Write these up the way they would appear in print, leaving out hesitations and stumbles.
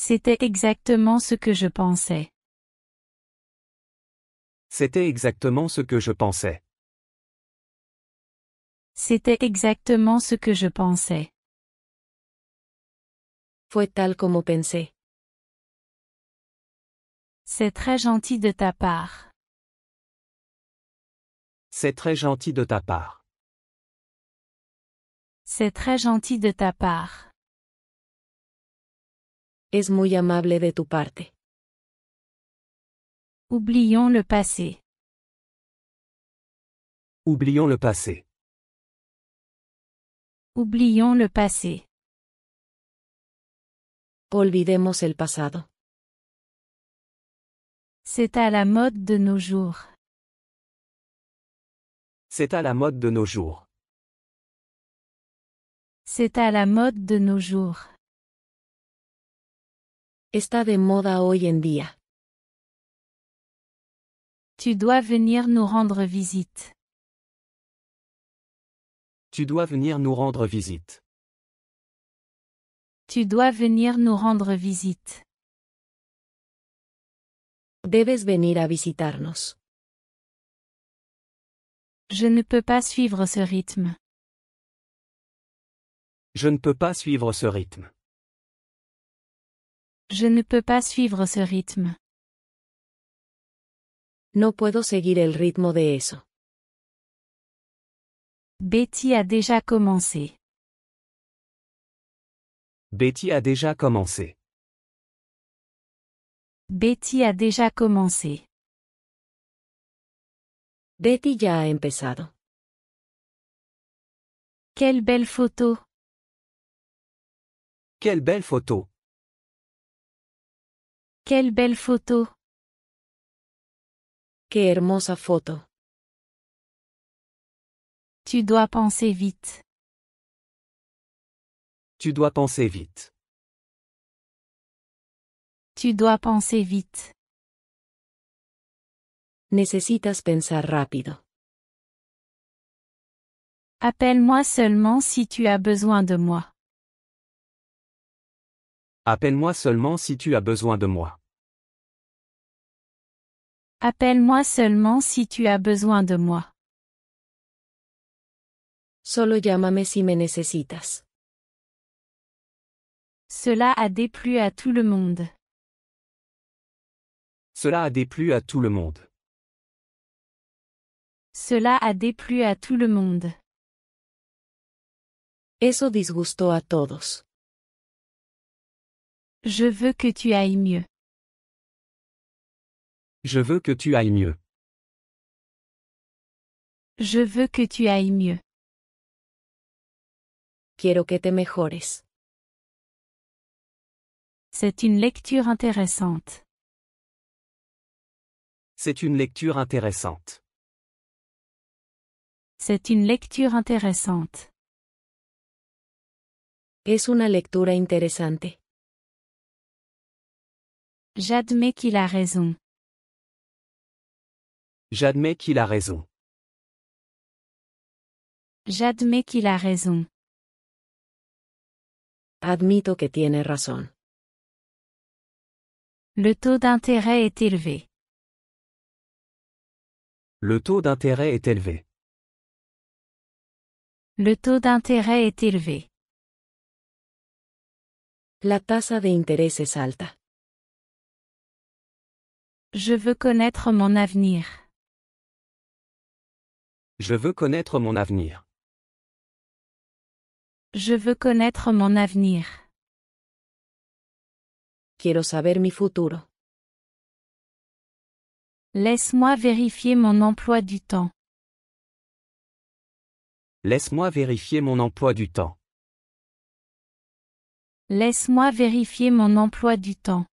C'était exactement ce que je pensais. C'était exactement ce que je pensais. C'était exactement ce que je pensais. Fue tal como pensé. C'est très gentil de ta part. C'est très gentil de ta part. C'est très gentil de ta part. Es muy amable de tu parte. Oublions le passé. Oublions le passé. Oublions le passé. Olvidemos el pasado. C'est à la mode de nos jours. C'est à la mode de nos jours. C'est à la mode de nos jours. Está de moda hoy en día. Tu dois venir nous rendre visite. Tu dois venir nous rendre visite. Tu dois venir nous rendre visite. Debes venir a visitarnos. Je ne peux pas suivre ce rythme. Je ne peux pas suivre ce rythme. Je ne peux pas suivre ce rythme. No puedo seguir el ritmo de eso. Betty a déjà commencé. Betty a déjà commencé. Betty a déjà commencé. Betty ya ha empezado. Quelle belle photo. Quelle belle photo. Quelle belle photo. Qué hermosa foto. Tu dois penser vite. Tu dois penser vite. Tu dois penser vite. Necesitas pensar rápido. Appelle-moi seulement si tu as besoin de moi. Appelle-moi seulement si tu as besoin de moi. Appelle-moi seulement si tu as besoin de moi. Solo llámame si me necesitas. Cela a déplu à tout le monde. Cela a déplu à tout le monde. Cela a déplu à tout le monde. Eso disgustó a todos. Je veux que tu ailles mieux. Je veux que tu ailles mieux. Je veux que tu ailles mieux. Quiero que te mejores. C'est une lecture intéressante. C'est une lecture intéressante. C'est une lecture intéressante. Es una lectura interesante. J'admets qu'il a raison. J'admets qu'il a raison. J'admets qu'il a raison. Admito que tiene razón. Le taux d'intérêt est élevé. Le taux d'intérêt est élevé. Le taux d'intérêt est élevé. La tasa de interés es alta. Je veux connaître mon avenir. Je veux connaître mon avenir. Je veux connaître mon avenir. Quiero saber mi futuro. Laisse-moi vérifier mon emploi du temps. Laisse-moi vérifier mon emploi du temps. Laisse-moi vérifier mon emploi du temps.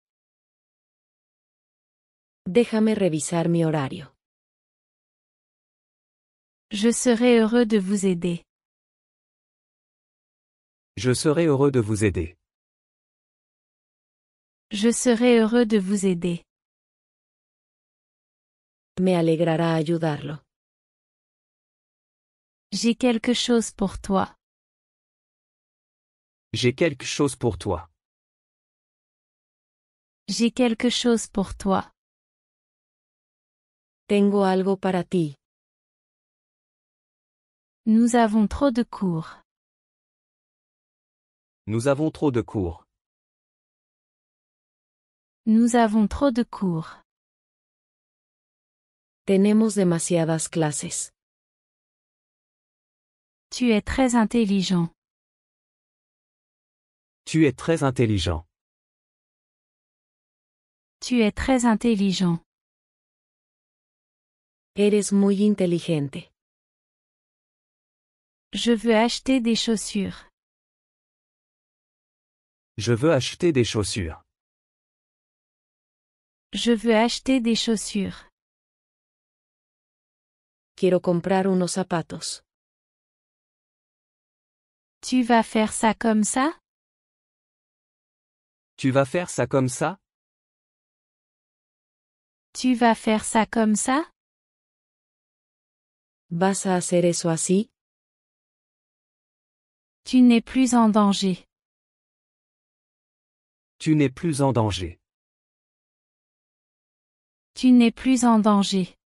Déjame revisar mi horario. Je serai heureux de vous aider. Je serai heureux de vous aider. Je serai heureux de vous aider. Me alegrará ayudarlo. J'ai quelque chose pour toi. J'ai quelque chose pour toi. J'ai quelque chose pour toi. Tengo algo para ti. Nous avons trop de cours. Nous avons trop de cours. Nous avons trop de cours. Tenemos demasiadas clases. Tu es très intelligent. Tu es très intelligent. Tu es très intelligent. Eres muy inteligente. Je veux acheter des chaussures. Je veux acheter des chaussures. Je veux acheter des chaussures. Quiero comprar unos zapatos. Tu vas faire ça comme ça? Tu vas faire ça comme ça? Tu vas faire ça comme ça? ¿Vas a hacer eso así? Tu n'es plus en danger. Tu n'es plus en danger. Tu n'es plus en danger.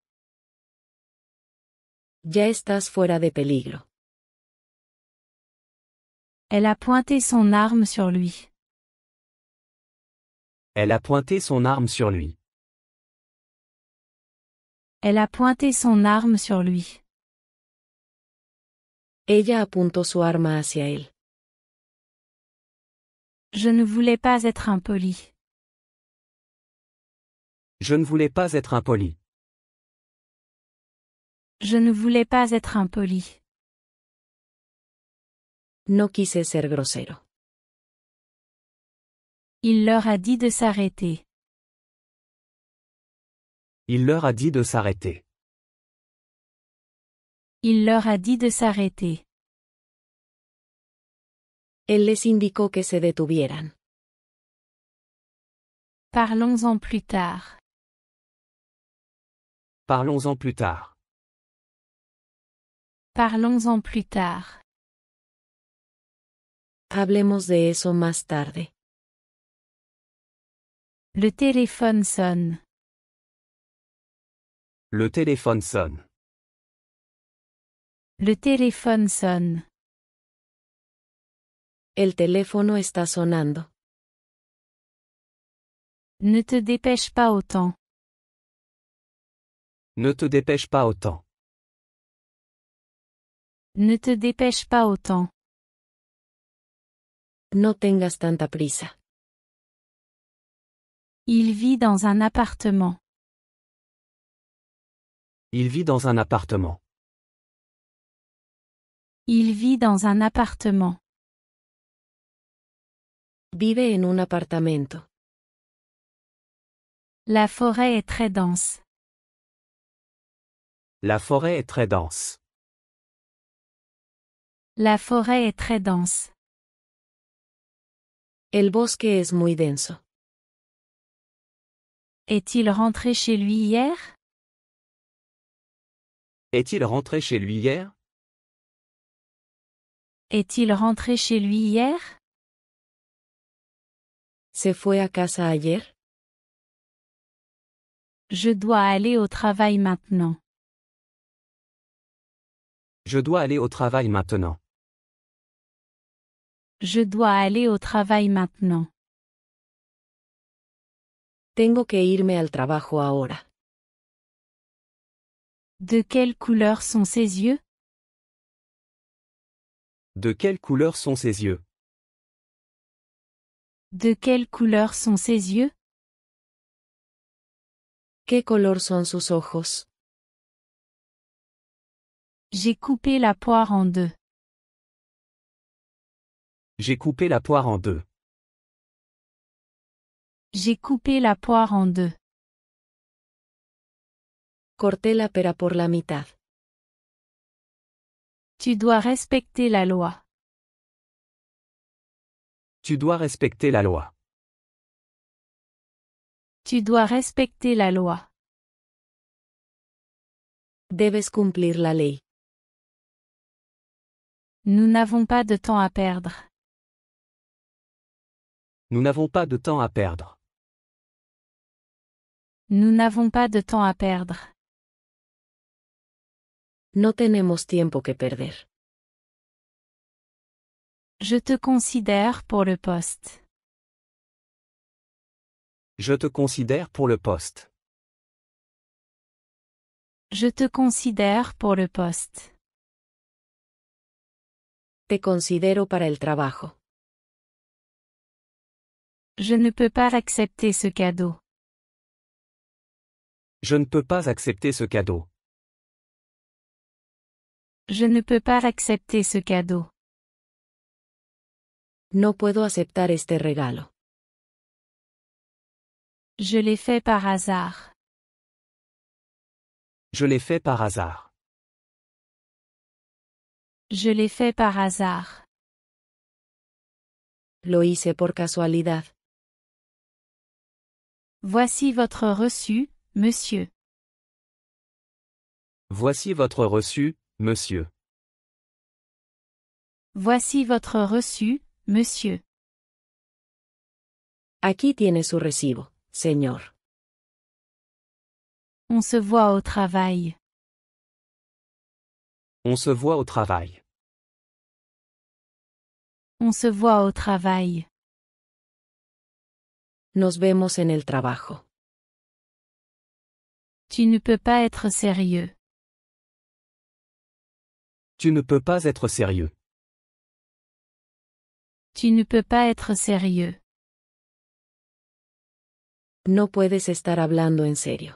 Ya estás fuera de peligro. Elle a pointé son arme sur lui. Elle a pointé son arme sur lui. Elle a pointé son arme sur lui. Ella apuntó su arma hacia él. Je ne voulais pas être impoli. Je ne voulais pas être impoli. Je ne voulais pas être impoli. No quise ser grosero. Il leur a dit de s'arrêter. Il leur a dit de s'arrêter. Il leur a dit de s'arrêter. Él les indicó que se detuvieran. Parlons-en plus tard. Parlons-en plus tard. Parlons-en plus tard. Hablemos de eso más tarde. Le téléphone sonne. Le téléphone sonne. Le téléphone sonne. El teléfono está sonando. Ne te dépêche pas autant. Ne te dépêche pas autant. Ne te dépêche pas autant. No tengas tanta prisa. Il vit dans un appartement. Il vit dans un appartement. Il vit dans un appartement. Vive en un apartamento. La forêt est très dense. La forêt est très dense. La forêt est très dense. El bosque es muy denso. Est-il rentré chez lui hier? Est-il rentré chez lui hier? Est-il rentré chez lui hier? ¿Se fue a casa ayer? Je dois aller au travail maintenant. Je dois aller au travail maintenant. Je dois aller au travail maintenant. Tengo que irme al trabajo ahora. De quelle couleur sont ses yeux? De quelle couleur sont ses yeux? De quelle couleur sont ses yeux? ¿Qué color son sus ojos? J'ai coupé la poire en deux. J'ai coupé la poire en deux. J'ai coupé la poire en deux. Corté la pera por la mitad. Tu dois respecter la loi. Tu dois respecter la loi. Tu dois respecter la loi. Debes cumplir la ley. Nous n'avons pas de temps à perdre. Nous n'avons pas de temps à perdre. Nous n'avons pas de temps à perdre. No tenemos tiempo que perder. Je te considère pour le poste. Je te considère pour le poste. Je te considère pour le poste. Te considero para el trabajo. Je ne peux pas accepter ce cadeau. Je ne peux pas accepter ce cadeau. Je ne peux pas accepter ce cadeau. No puedo aceptar este regalo. Je l'ai fait par hasard. Je l'ai fait par hasard. Je l'ai fait par hasard. Lo hice por casualidad. Voici votre reçu, monsieur. Voici votre reçu, monsieur. Voici votre reçu, monsieur. Aquí tiene su recibo, señor. On se voit au travail. On se voit au travail. On se voit au travail. Nos vemos en el trabajo. Tu ne peux pas être sérieux. Tu ne peux pas être sérieux. Tu ne peux pas être sérieux. No puedes estar hablando en serio.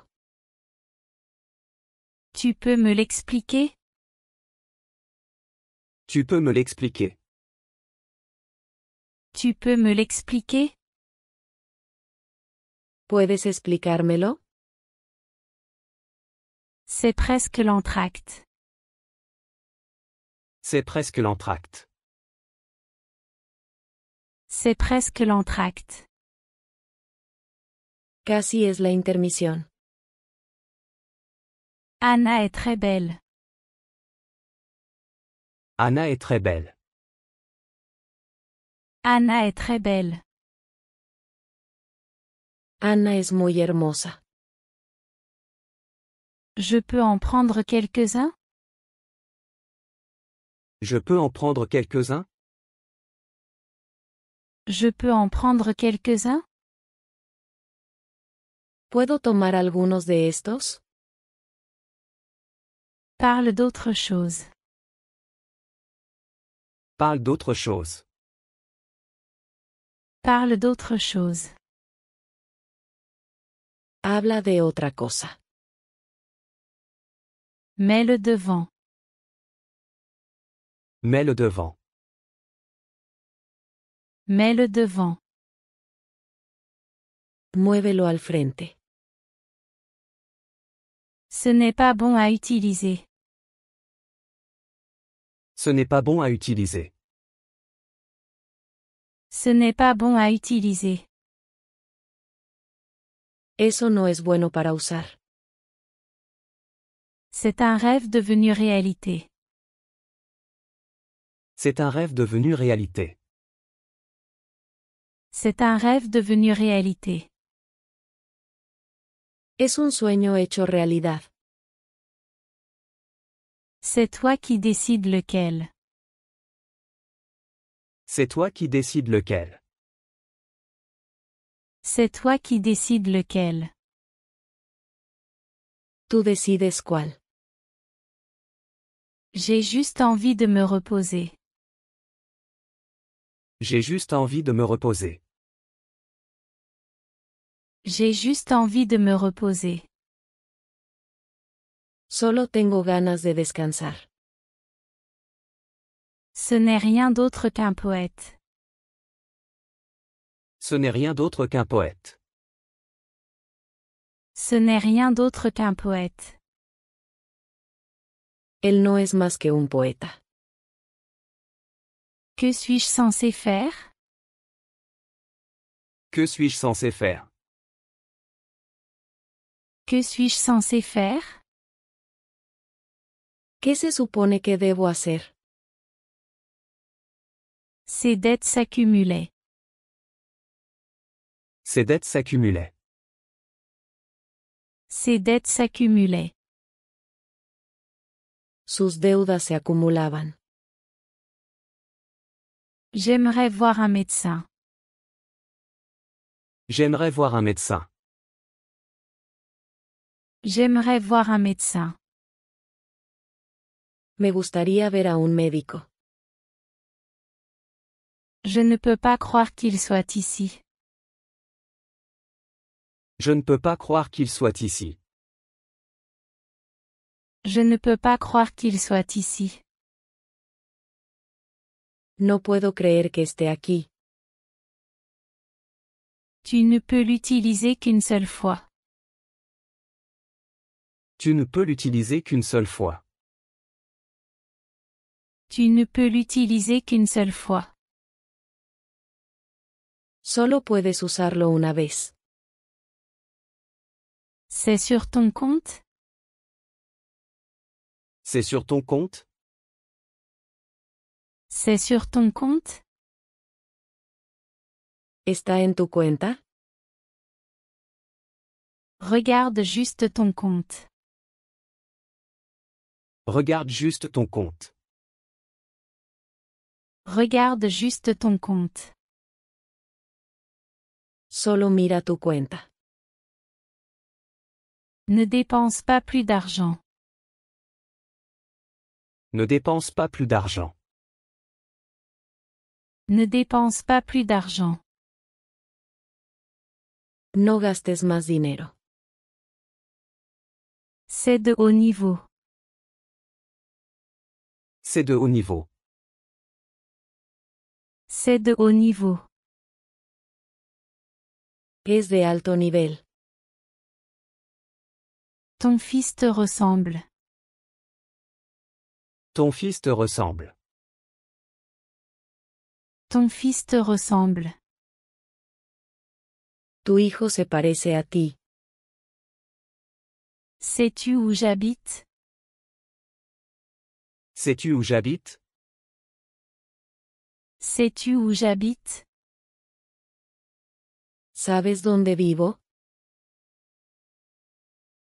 Tu peux me l'expliquer? Tu peux me l'expliquer. Tu peux me l'expliquer? ¿Puedes explicármelo? C'est presque l'entracte. C'est presque l'entracte. C'est presque l'entracte. Casi es la intermisión. Anna est très belle. Anna est très belle. Anna est très belle. Ana es muy hermosa. Je peux en prendre quelques-uns? Je peux en prendre quelques-uns? Je peux en prendre quelques-uns? ¿Puedo tomar algunos de estos? Parle d'autre chose. Parle d'autre chose. Parle d'autre chose. Habla de otra cosa. Mets-le devant. Mets-le devant. Mets-le devant. Muévelo al frente. Ce n'est pas bon à utiliser. Ce n'est pas bon à utiliser. Ce n'est pas bon à utiliser. Eso no es bueno para usar. C'est un rêve devenu réalité. C'est un rêve devenu réalité. C'est un rêve devenu réalité. Es un sueño hecho realidad. C'est toi qui décides lequel. C'est toi qui décides lequel. C'est toi qui décides lequel. Tú decides cuál. J'ai juste envie de me reposer. J'ai juste envie de me reposer. J'ai juste envie de me reposer. Solo tengo ganas de descansar. Ce n'est rien d'autre qu'un poète. Ce n'est rien d'autre qu'un poète. Ce n'est rien d'autre qu'un poète. Él no es más que un poeta. Que suis-je censé faire? Que suis-je censé faire? Que suis-je censé faire? ¿Qué se supone que debo hacer? Ces dettes s'accumulaient. Ces dettes s'accumulaient. Ses dettes s'accumulaient. Sus deudas se acumulaban. J'aimerais voir un médecin. J'aimerais voir un médecin. J'aimerais voir un médecin. Me gustaría ver a un médico. Je ne peux pas croire qu'il soit ici. Je ne peux pas croire qu'il soit ici. Je ne peux pas croire qu'il soit ici. No puedo creer que esté aquí. Tu ne peux l'utiliser qu'une seule fois. Tu ne peux l'utiliser qu'une seule fois. Tu ne peux l'utiliser qu'une seule fois. Solo puedes usarlo una vez. C'est sur ton compte? C'est sur ton compte? C'est sur ton compte? ¿Está en tu cuenta? Regarde juste ton compte. Regarde juste ton compte. Regarde juste ton compte. Solo mira tu cuenta. Ne dépense pas plus d'argent. Ne dépense pas plus d'argent. Ne dépense pas plus d'argent. No gastes más dinero. C'est de haut niveau. C'est de haut niveau. C'est de haut niveau. Es de alto nivel. Ton fils te ressemble. Ton fils te ressemble. Ton fils te ressemble. Tu hijo se parece a ti. Sais-tu où j'habite? Sais-tu où j'habite? Sais-tu où j'habite? ¿Sabes dónde vivo?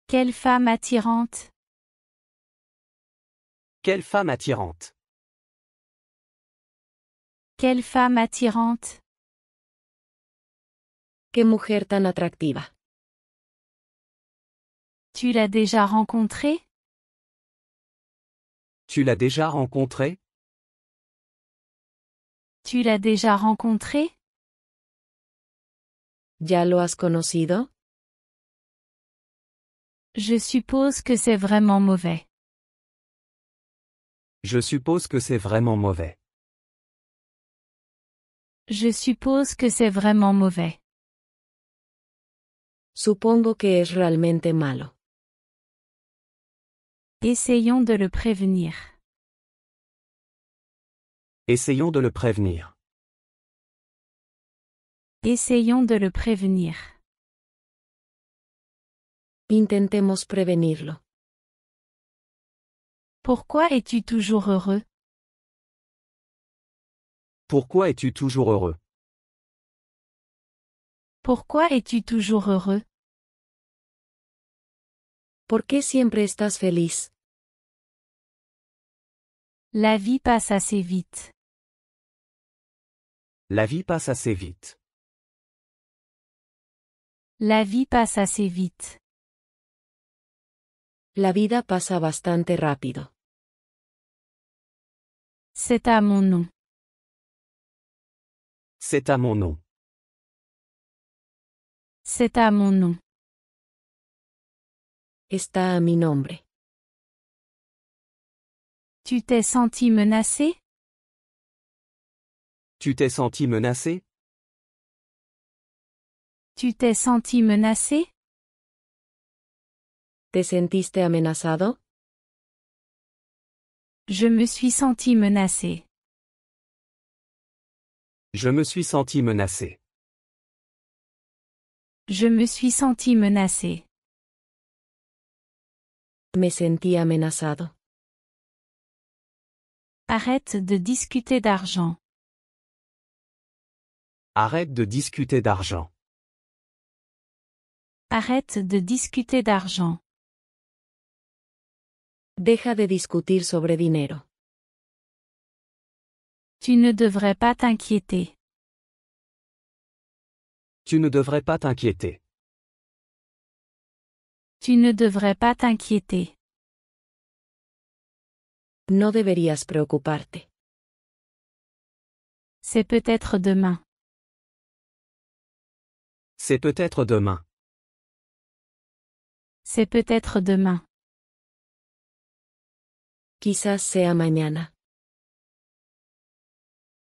Quelle femme attirante. Quelle femme attirante. Quelle femme attirante. Qué mujer tan atractiva. Tu l'as déjà rencontrée? Tu l'as déjà rencontré? Tu l'as déjà rencontrée? ¿Ya lo has conocido? Je suppose que c'est vraiment mauvais. Je suppose que c'est vraiment mauvais. Je suppose que c'est vraiment mauvais. Supongo que es realmente malo. Essayons de le prévenir. Essayons de le prévenir. Essayons de le prévenir. Intentemos prevenirlo. Pourquoi es-tu toujours heureux? Pourquoi es-tu toujours heureux? Pourquoi es-tu toujours heureux? ¿Por qué siempre estás feliz? La vie passe assez vite. La vie passe assez vite. La vie passe assez vite. La vida pasa bastante rápido. C'est à mon nom. C'est à mon nom. C'est à mon nom. Está a mi nombre. Tu t'es senti menacé? Tu t'es senti menacé? Tu t'es senti menacé? ¿Te sentiste amenazado? Je me suis senti menacé. Je me suis senti menacé. Je me suis senti menacé. Me sentí amenazado. Arrête de discuter d'argent. Arrête de discuter d'argent. Arrête de discuter d'argent. Deja de discutir sobre dinero. Tu ne devrais pas t'inquiéter. Tu ne devrais pas t'inquiéter. Tu ne devrais pas t'inquiéter. No deberías preocuparte. C'est peut-être demain. C'est peut-être demain. C'est peut-être demain. Quizás sea mañana.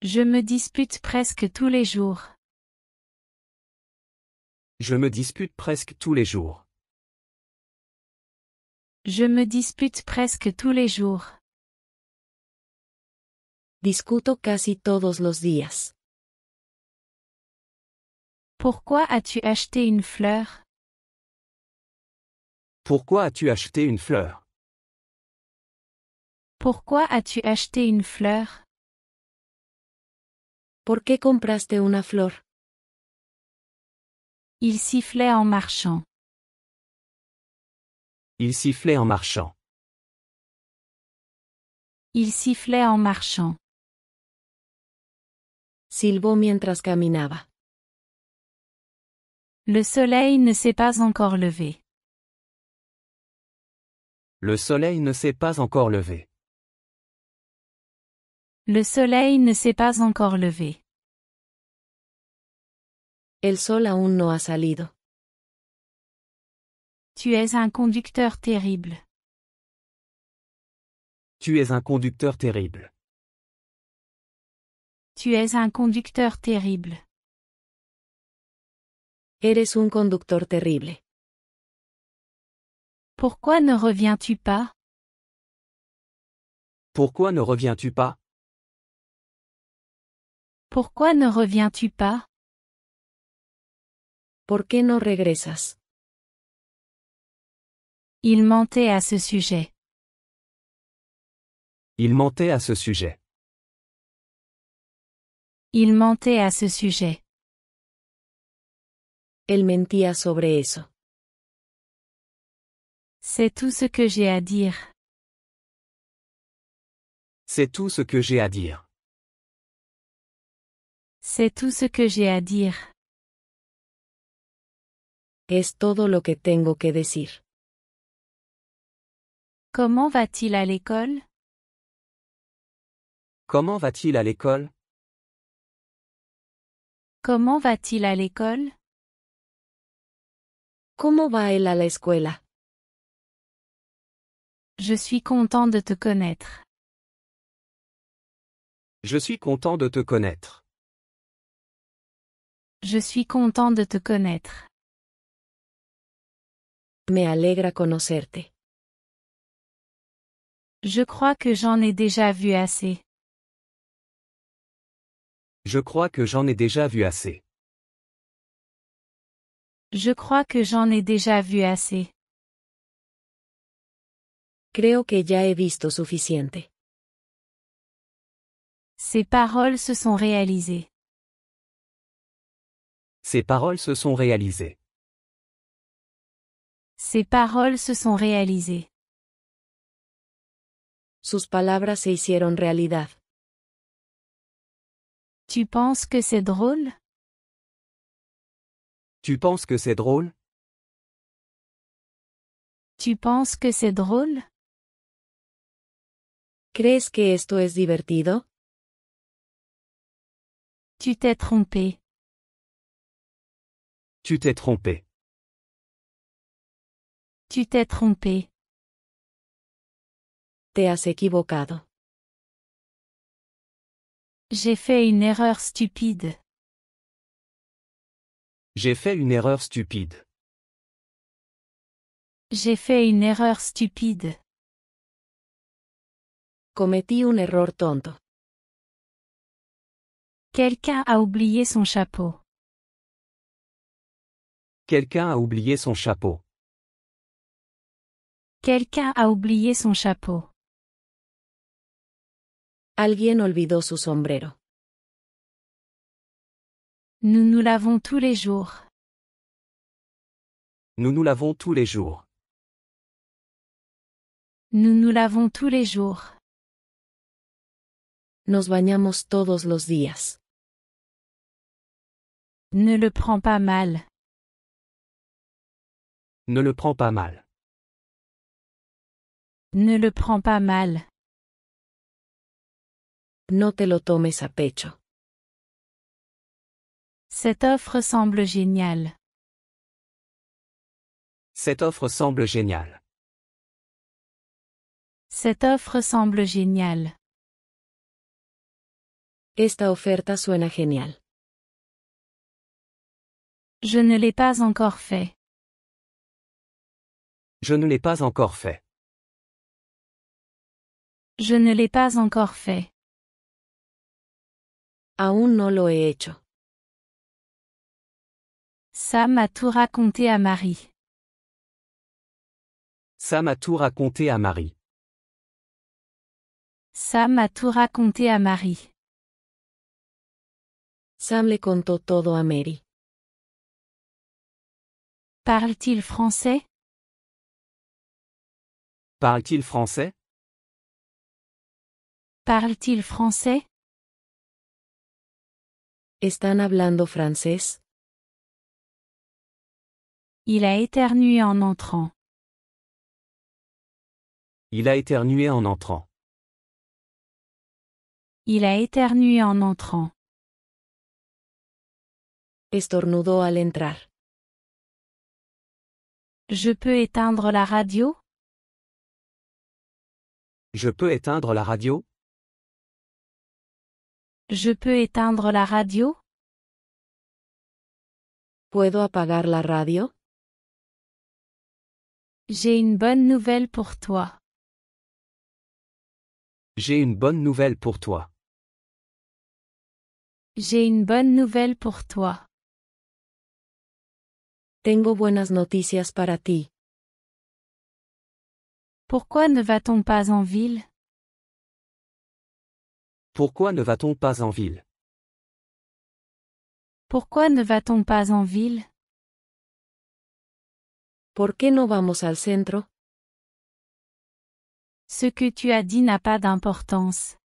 Je me dispute presque tous les jours. Je me dispute presque tous les jours. Je me dispute presque tous les jours. Discuto casi todos los días. Pourquoi as-tu acheté une fleur? Pourquoi as-tu acheté une fleur? Pourquoi as-tu acheté une fleur? ¿Por qué compraste una flor? Il sifflait en marchant. Il sifflait en marchant. Il sifflait en marchant. Silbó mientras caminaba. Le soleil ne s'est pas encore levé. Le soleil ne s'est pas encore levé. Le soleil ne s'est pas encore levé. El sol aún no ha salido. Tu es un conducteur terrible. Tu es un conducteur terrible. Tu es un conducteur terrible. Eres un conductor terrible. Pourquoi ne reviens-tu pas? Pourquoi ne reviens-tu pas? Pourquoi ne reviens-tu pas? ¿Por qué no regresas? Il mentait à ce sujet. Il mentait à ce sujet. Il mentait à ce sujet. Él mentía sobre eso. C'est tout ce que j'ai à dire. C'est tout ce que j'ai à dire. C'est tout ce que j'ai à dire. Es todo lo que tengo que decir. Comment va-t-il à l'école? Comment va-t-il à l'école? Comment va-t-il à l'école? ¿Cómo va él a la escuela? Je suis content de te connaître. Je suis content de te connaître. Je suis content de te connaître. Me alegra conocerte. Je crois que j'en ai déjà vu assez. Je crois que j'en ai déjà vu assez. Je crois que j'en ai déjà vu assez. Creo que ya he visto suficiente. Ces paroles se sont réalisées. Ces paroles se sont réalisées. Ces paroles se sont réalisées. Sus palabras se hicieron realidad. Tu penses que c'est drôle? Tu penses que c'est drôle? Tu penses que c'est drôle? ¿Crees que esto es divertido? Tu t'es trompé. Tu t'es trompé. Tu t'es trompé. Te has equivocado. J'ai fait une erreur stupide. J'ai fait une erreur stupide. J'ai fait une erreur stupide. Cometí un error tonto. Quelqu'un a oublié son chapeau. Quelqu'un a oublié son chapeau. Quelqu'un a oublié son chapeau. Alguien olvidó su sombrero. Nous nous lavons tous les jours. Nous nous lavons tous les jours. Nous nous lavons tous les jours. Nos bañamos todos los días. Ne le prends pas mal. Ne le prends pas mal. Ne le prends pas mal. No te lo tomes a pecho. Cette offre semble géniale. Cette offre semble géniale. Cette offre semble géniale. Esta oferta suena genial. Je ne l'ai pas encore fait. Je ne l'ai pas encore fait. Je ne l'ai pas encore fait. Aún no lo he hecho. Sam a tout raconté à Marie. Sam a tout raconté à Marie. Sam a tout raconté à Marie. Sam le contó todo a Mary. Parle-t-il français? Parle-t-il français? Parle-t-il français? ¿Están hablando francés? Il a éternué en entrant. Il a éternué en entrant. Il a éternué en entrant. Estornudó al entrar. Je peux éteindre la radio? Je peux éteindre la radio? Je peux éteindre la radio? ¿Puedo apagar la radio? J'ai une bonne nouvelle pour toi. J'ai une bonne nouvelle pour toi. J'ai une bonne nouvelle pour toi. Tengo buenas noticias para ti. Pourquoi ne va-t-on pas en ville? Pourquoi ne va-t-on pas en ville? Pourquoi ne va-t-on pas en ville? ¿Por qué no vamos al centro? Ce que tu as dit n'a pas d'importance.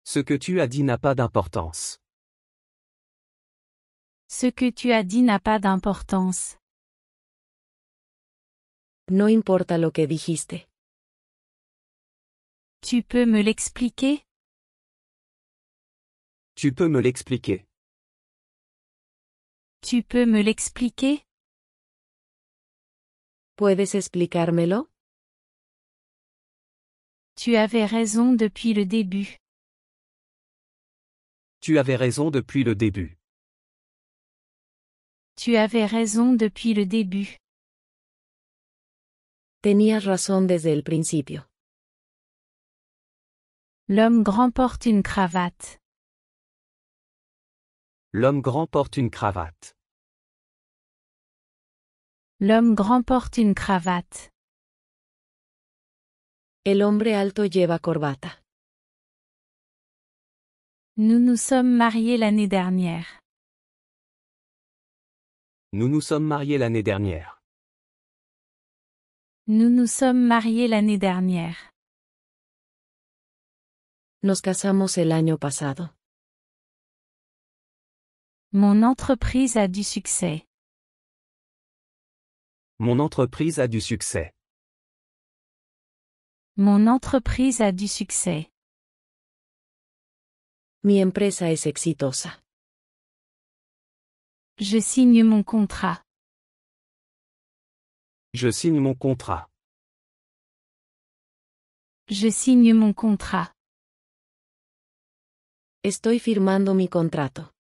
Ce que tu as dit n'a pas d'importance. Ce que tu as dit n'a pas d'importance. No importa lo que dijiste. Tu peux me l'expliquer? Tu peux me l'expliquer? Tu peux me l'expliquer? ¿Puedes explicármelo? Tu avais raison depuis le début. Tu avais raison depuis le début. Tu avais raison depuis le début. Tenías razón desde el principio. L'homme grand porte une cravate. L'homme grand porte une cravate. L'homme grand porte une cravate. El hombre alto lleva corbata. Nous nous sommes mariés l'année dernière. Nous nous sommes mariés l'année dernière. Nous nous sommes mariés l'année dernière. Nos casamos el año pasado. Mon entreprise a du succès. Mon entreprise a du succès. Mon entreprise a du succès. Mi empresa es exitosa. Je signe mon contrat. Je signe mon contrat. Je signe mon contrat. Estoy firmando mi contrato.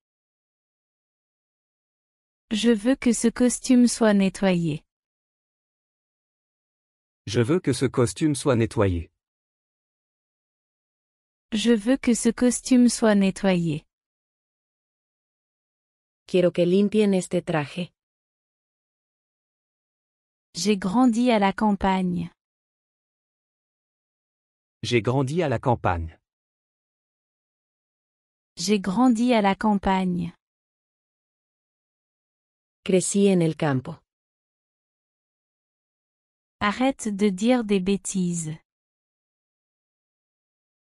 Je veux que ce costume soit nettoyé. Je veux que ce costume soit nettoyé. Je veux que ce costume soit nettoyé. Quiero que limpien este traje. J'ai grandi à la campagne. J'ai grandi à la campagne. J'ai grandi à la campagne. Crecí en el campo. Arrête de dire des bêtises.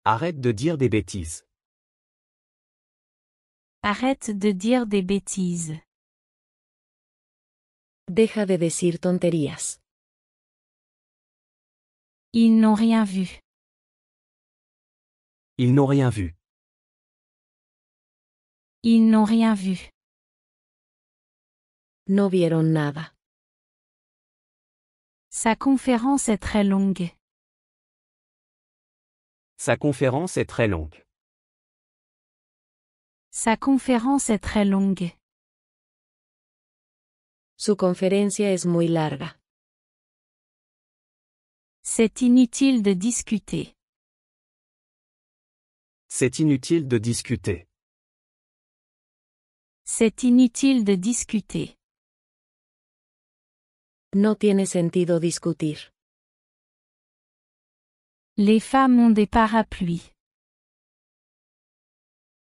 Arrête de dire des bêtises. Arrête de dire des bêtises. Deja de decir tonterías. Ils n'ont rien vu. Ils n'ont rien vu. Ils n'ont rien vu. No vieron nada. Sa conférence est très longue. Sa conférence est très longue. Sa conférence est très longue. Su conferencia es muy larga. C'est inutile de discuter. C'est inutile de discuter. C'est inutile de discuter. No tiene sentido discutir. Les femmes ont des parapluies.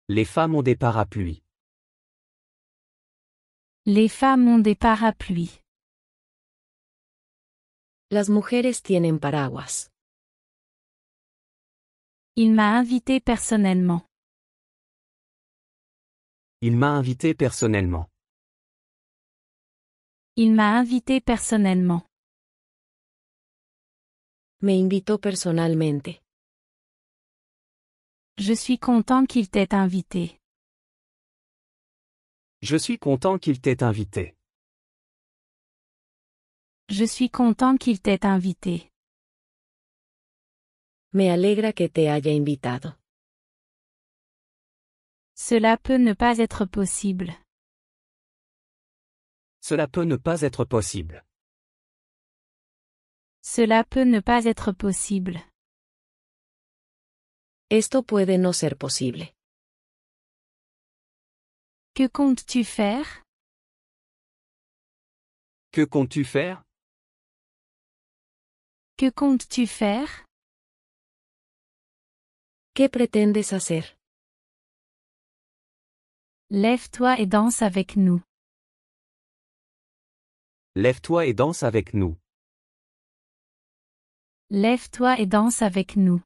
Les femmes ont des parapluies. Les femmes ont des parapluies. Las mujeres tienen paraguas. Il m'a invité personnellement. Il m'a invité personnellement. Il m'a invité personnellement. Me invitó personalmente. Je suis content qu'il t'ait invité. Je suis content qu'il t'ait invité. Je suis content qu'il t'ait invité. Me alegra que te haya invitado. Cela peut ne pas être possible. Cela peut ne pas être possible. Cela peut ne pas être possible. Esto puede no ser posible. Que comptes-tu faire? Que comptes-tu faire? Que comptes-tu faire? ¿Qué pretendes hacer? Lève-toi et danse avec nous. Lève-toi et danse avec nous. Lève-toi et danse avec nous.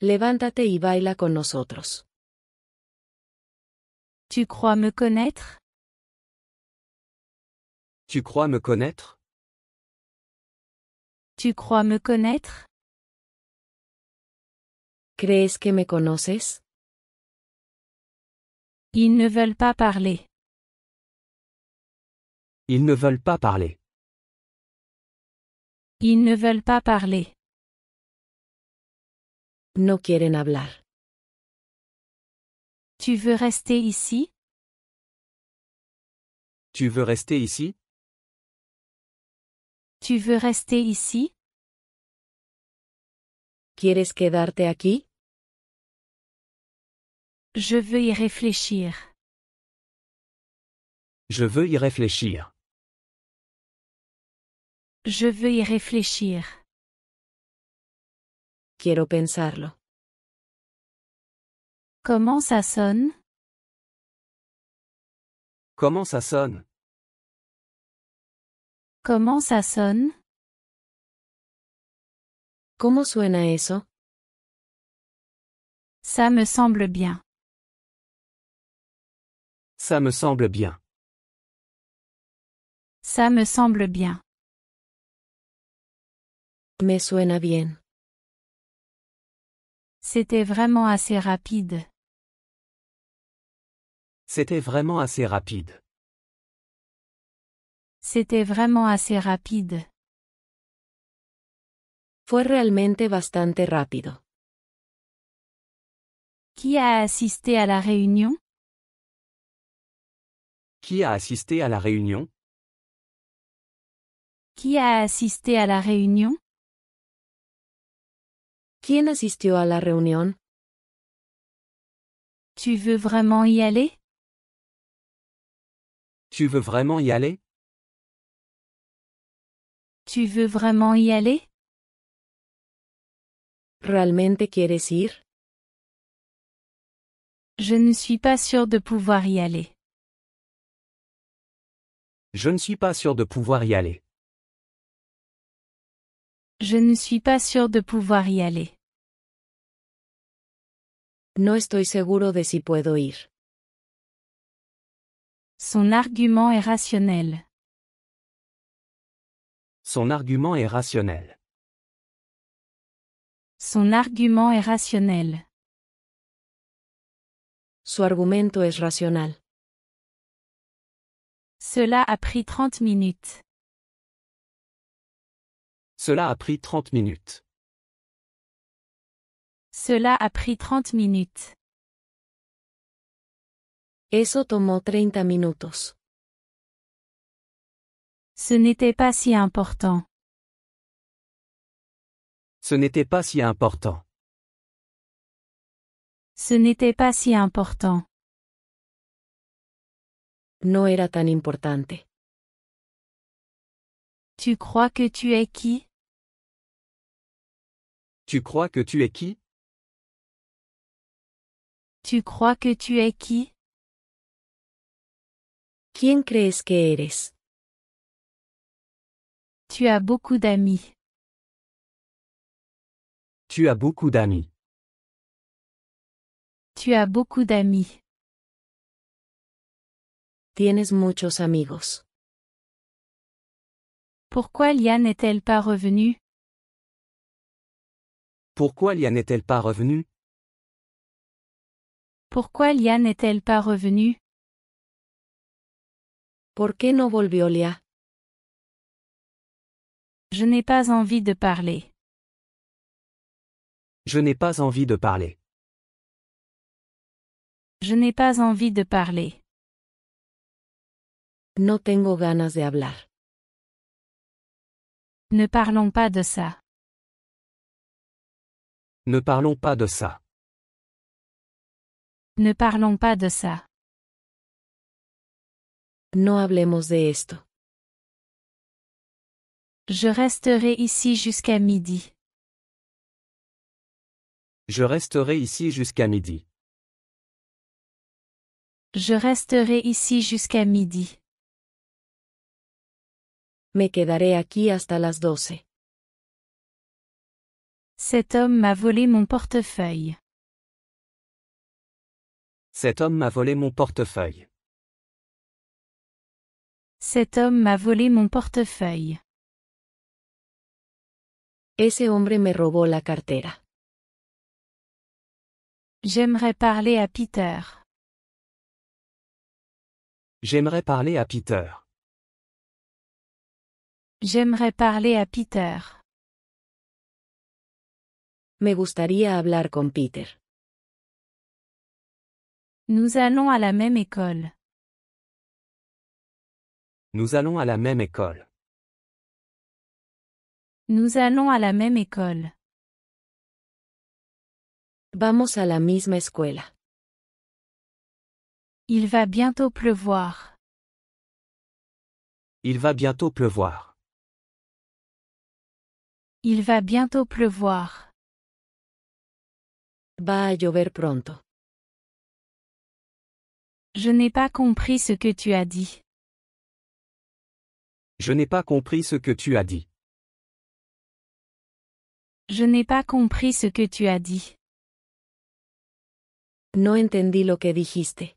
Levántate y baila con nosotros. Tu crois me connaître? Tu crois me connaître? Tu crois me connaître? ¿Crees que me conoces? Ils ne veulent pas parler. Ils ne veulent pas parler. Ils ne veulent pas parler. No quieren hablar. Tu veux rester ici? Tu veux rester ici? Tu veux rester ici? ¿Quieres quedarte aquí? Je veux y réfléchir. Je veux y réfléchir. Je veux y réfléchir. Quiero pensarlo. Comment ça sonne? Comment ça sonne? Comment ça sonne? ¿Cómo suena eso? Ça me semble bien. Ça me semble bien. Ça me semble bien. Me suena bien. C'était vraiment assez rapide. C'était vraiment assez rapide. C'était vraiment assez rapide. Fue realmente bastante rápido. Qui a assisté à la réunion? Qui a assisté à la réunion? Qui a assisté à la réunion? ¿Quién asistió a la reunión? Tu veux vraiment y aller? Tu veux vraiment y aller? Tu veux vraiment y aller? ¿Realmente quieres ir? Je ne suis pas sûre de pouvoir y aller. Je ne suis pas sûr de pouvoir y aller. Je ne suis pas sûr de pouvoir y aller. No estoy seguro de si puedo ir. Son argument est rationnel. Son argument est rationnel. Son argument est rationnel. Su argumento es racional. Cela a pris 30 minutes. Cela a pris 30 minutes. Cela a pris 30 minutes. Eso tomó 30 minutos. Ce n'était pas si important. Ce n'était pas si important. Ce n'était pas si important. No era tan importante. Tu crois que tu es qui? Tu crois que tu es qui? Tu crois que tu es qui? ¿Quién crees que eres? Tu as beaucoup d'amis. Tu as beaucoup d'amis. Tu as beaucoup d'amis. Tienes muchos amigos. Pourquoi Liane n'est-elle pas revenue? Pourquoi Liane n'est-elle pas revenue? Pourquoi Liane n'est-elle pas revenue? ¿Por qué no volvió Lia? Je n'ai pas envie de parler. Je n'ai pas envie de parler. Je n'ai pas envie de parler. No tengo ganas de hablar. Ne parlons pas de ça. Ne parlons pas de ça. Ne parlons pas de ça. No hablemos de esto. Je resterai ici jusqu'à midi. Je resterai ici jusqu'à midi. Je resterai ici jusqu'à midi. Me quedaré aquí hasta las 12. Cet homme m'a volé mon portefeuille. Cet homme m'a volé mon portefeuille. Cet homme m'a volé mon portefeuille. Ese hombre me robó la cartera. J'aimerais parler à Peter. J'aimerais parler à Peter. J'aimerais parler à Peter. Me gustaría hablar con Peter. Nous allons à la même école. Nous allons à la même école. Nous allons à la même école. Vamos a la misma escuela. Il va bientôt pleuvoir. Il va bientôt pleuvoir. Il va bientôt pleuvoir. Va a llover pronto. Je n'ai pas compris ce que tu as dit. Je n'ai pas compris ce que tu as dit. Je n'ai pas compris ce que tu as dit. No entendí lo que dijiste.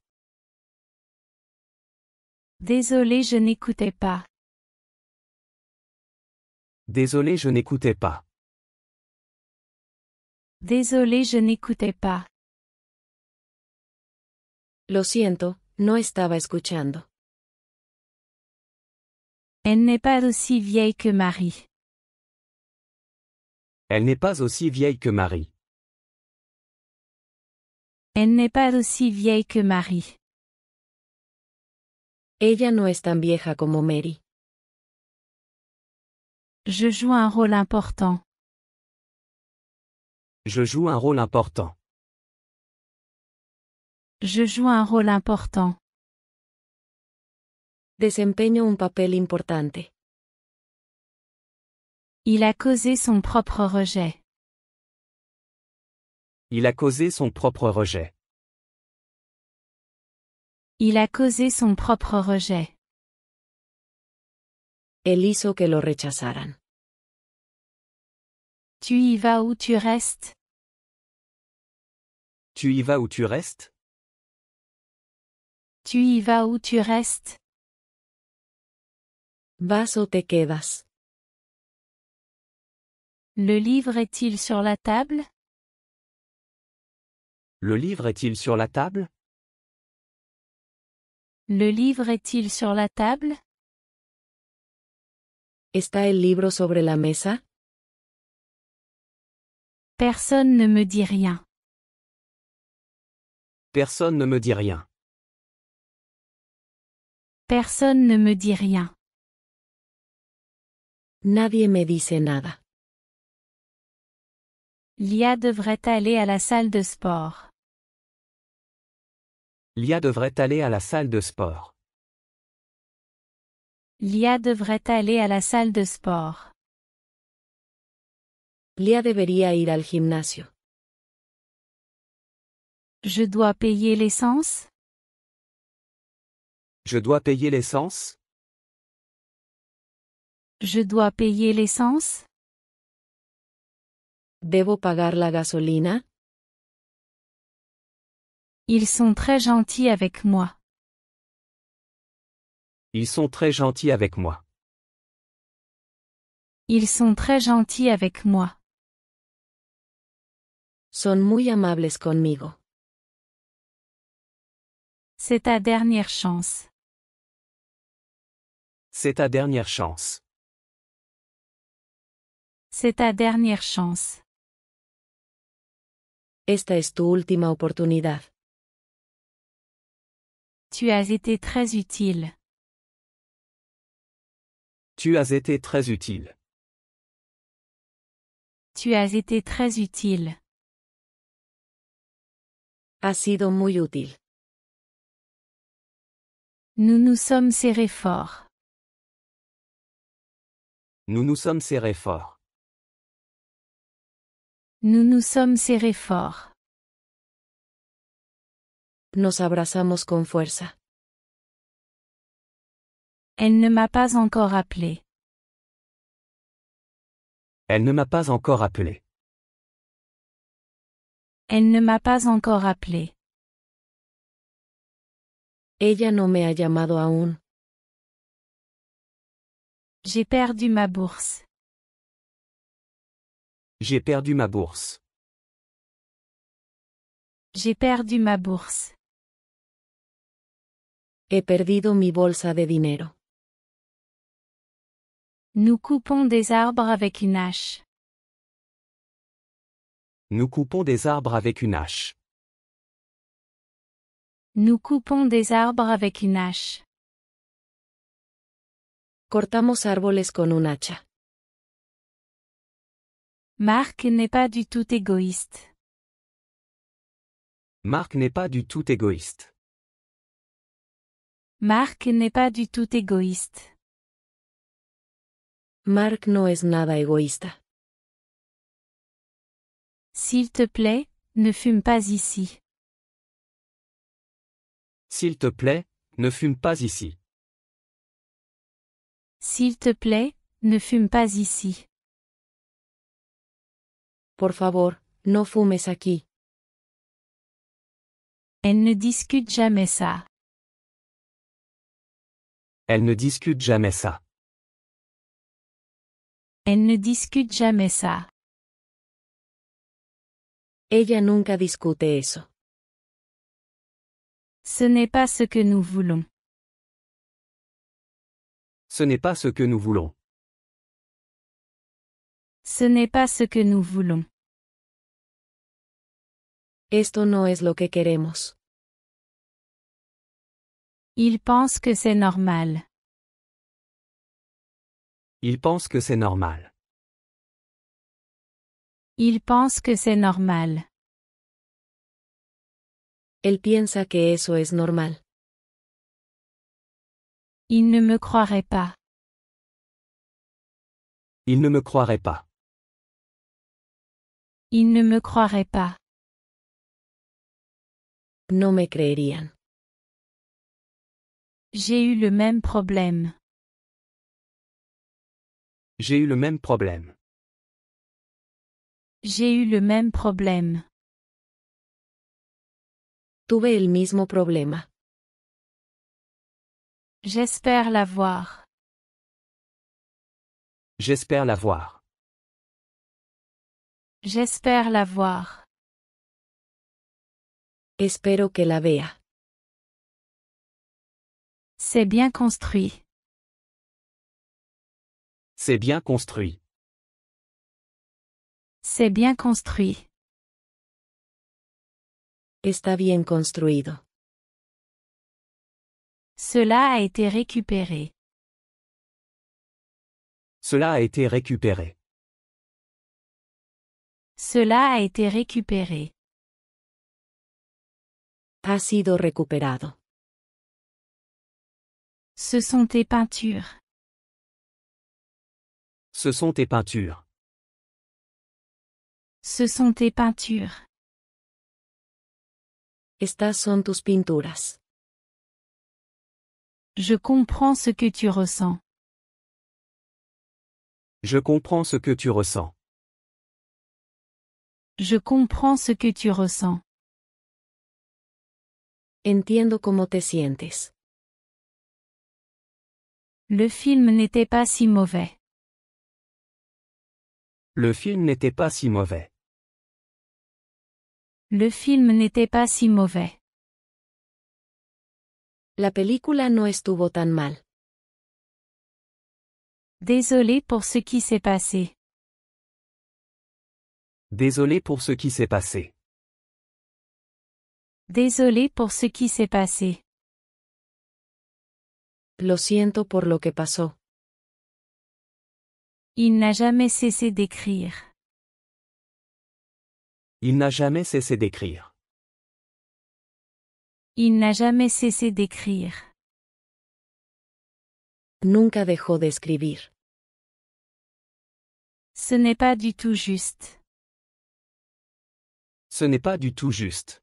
Désolé, je n'écoutais pas. Désolé, je n'écoutais pas. Désolé, je n'écoutais pas. Lo siento, no estaba escuchando. Elle n'est pas aussi vieille que Marie. Elle n'est pas aussi vieille que Marie. Elle n'est pas aussi vieille que Marie. Ella no es tan vieja como Mary. Je joue un rôle important. Je joue un rôle important. Je joue un rôle important. Desempeño un papel importante. Il a causé son propre rejet. Il a causé son propre rejet. Il a causé son propre rejet. Él hizo que lo rechazaran. Tu y vas ou tu restes? Tu y vas ou tu restes? Tu y vas ou tu restes? ¿Vas o te quedas? Le livre est-il sur la table? Le livre est-il sur la table? Le livre est-il sur la table? ¿Está el libro sobre la mesa? Personne ne me dit rien. Personne ne me dit rien. Personne ne me dit rien. Nadie me dice nada. Lia devrait aller à la salle de sport. Lia devrait aller à la salle de sport. Lia devrait aller à la salle de sport. Lia debería ir al gimnasio. Je dois payer l'essence? Je dois payer l'essence? Je dois payer l'essence? ¿Debo pagar la gasolina? Ils sont très gentils avec moi. Ils sont très gentils avec moi. Ils sont très gentils avec moi. Son muy amables conmigo. C'est ta dernière chance. C'est ta dernière chance. C'est ta dernière chance. Esta es tu última oportunidad. Tu as été très utile. Tu as été très utile. Tu as été très utile. Ha sido muy útil. Nous nous sommes serrés fort. Nous nous sommes serrés fort. Nous nous sommes serrés fort. Nos abrazamos con fuerza. Elle ne m'a pas encore appelé. Elle ne m'a pas encore appelé. Elle ne m'a pas encore appelé. Ella no me ha llamado aún. J'ai perdu ma bourse. J'ai perdu ma bourse. J'ai perdu ma bourse. He perdido mi bolsa de dinero. Nous coupons des arbres avec une hache. Nous coupons des arbres avec une hache. Nous coupons des arbres avec une hache. Cortamos árboles con un hacha. Marc n'est pas du tout égoïste. Marc n'est pas du tout égoïste. Marc n'est pas du tout égoïste. Mark no es nada egoísta. S'il te plaît, ne fume pas ici. S'il te plaît, ne fume pas ici. S'il te plaît, ne fume pas ici. Por favor, no fumes aquí. Elle ne discute jamais ça. Elle ne discute jamais ça. Elle ne discute jamais ça. Ella nunca discute eso. Ce n'est pas ce que nous voulons. Ce n'est pas ce que nous voulons. Ce n'est pas ce que nous voulons. Esto no es lo que queremos. Il pense que c'est normal. Il pense que c'est normal. Il pense que c'est normal. Él piensa que eso es normal. Il ne me croirait pas. Il ne me croirait pas. Il ne me croirait pas. No me creerían. J'ai eu le même problème. J'ai eu le même problème. J'ai eu le même problème. Tuve el mismo problema. J'espère l'avoir. J'espère l'avoir. J'espère l'avoir. Espero que la vea. C'est bien construit. C'est bien construit. C'est bien construit. Está bien construido. Cela a été récupéré. Cela a été récupéré. Cela a été récupéré. Ha sido recuperado. Ce sont tes peintures. Ce sont tes peintures. Ce sont tes peintures. Estas son tus pinturas. Je comprends ce que tu ressens. Je comprends ce que tu ressens. Je comprends ce que tu ressens. Entiendo cómo te sientes. Le film n'était pas si mauvais. Le film n'était pas si mauvais. Le film n'était pas si mauvais. La película no estuvo tan mal. Désolé pour ce qui s'est passé. Désolé pour ce qui s'est passé. Désolé pour ce qui s'est passé. Lo siento por lo que pasó. Il n'a jamais cessé d'écrire. Il n'a jamais cessé d'écrire. Il n'a jamais cessé d'écrire. Nunca dejó de escribir. Ce n'est pas du tout juste. Ce n'est pas du tout juste.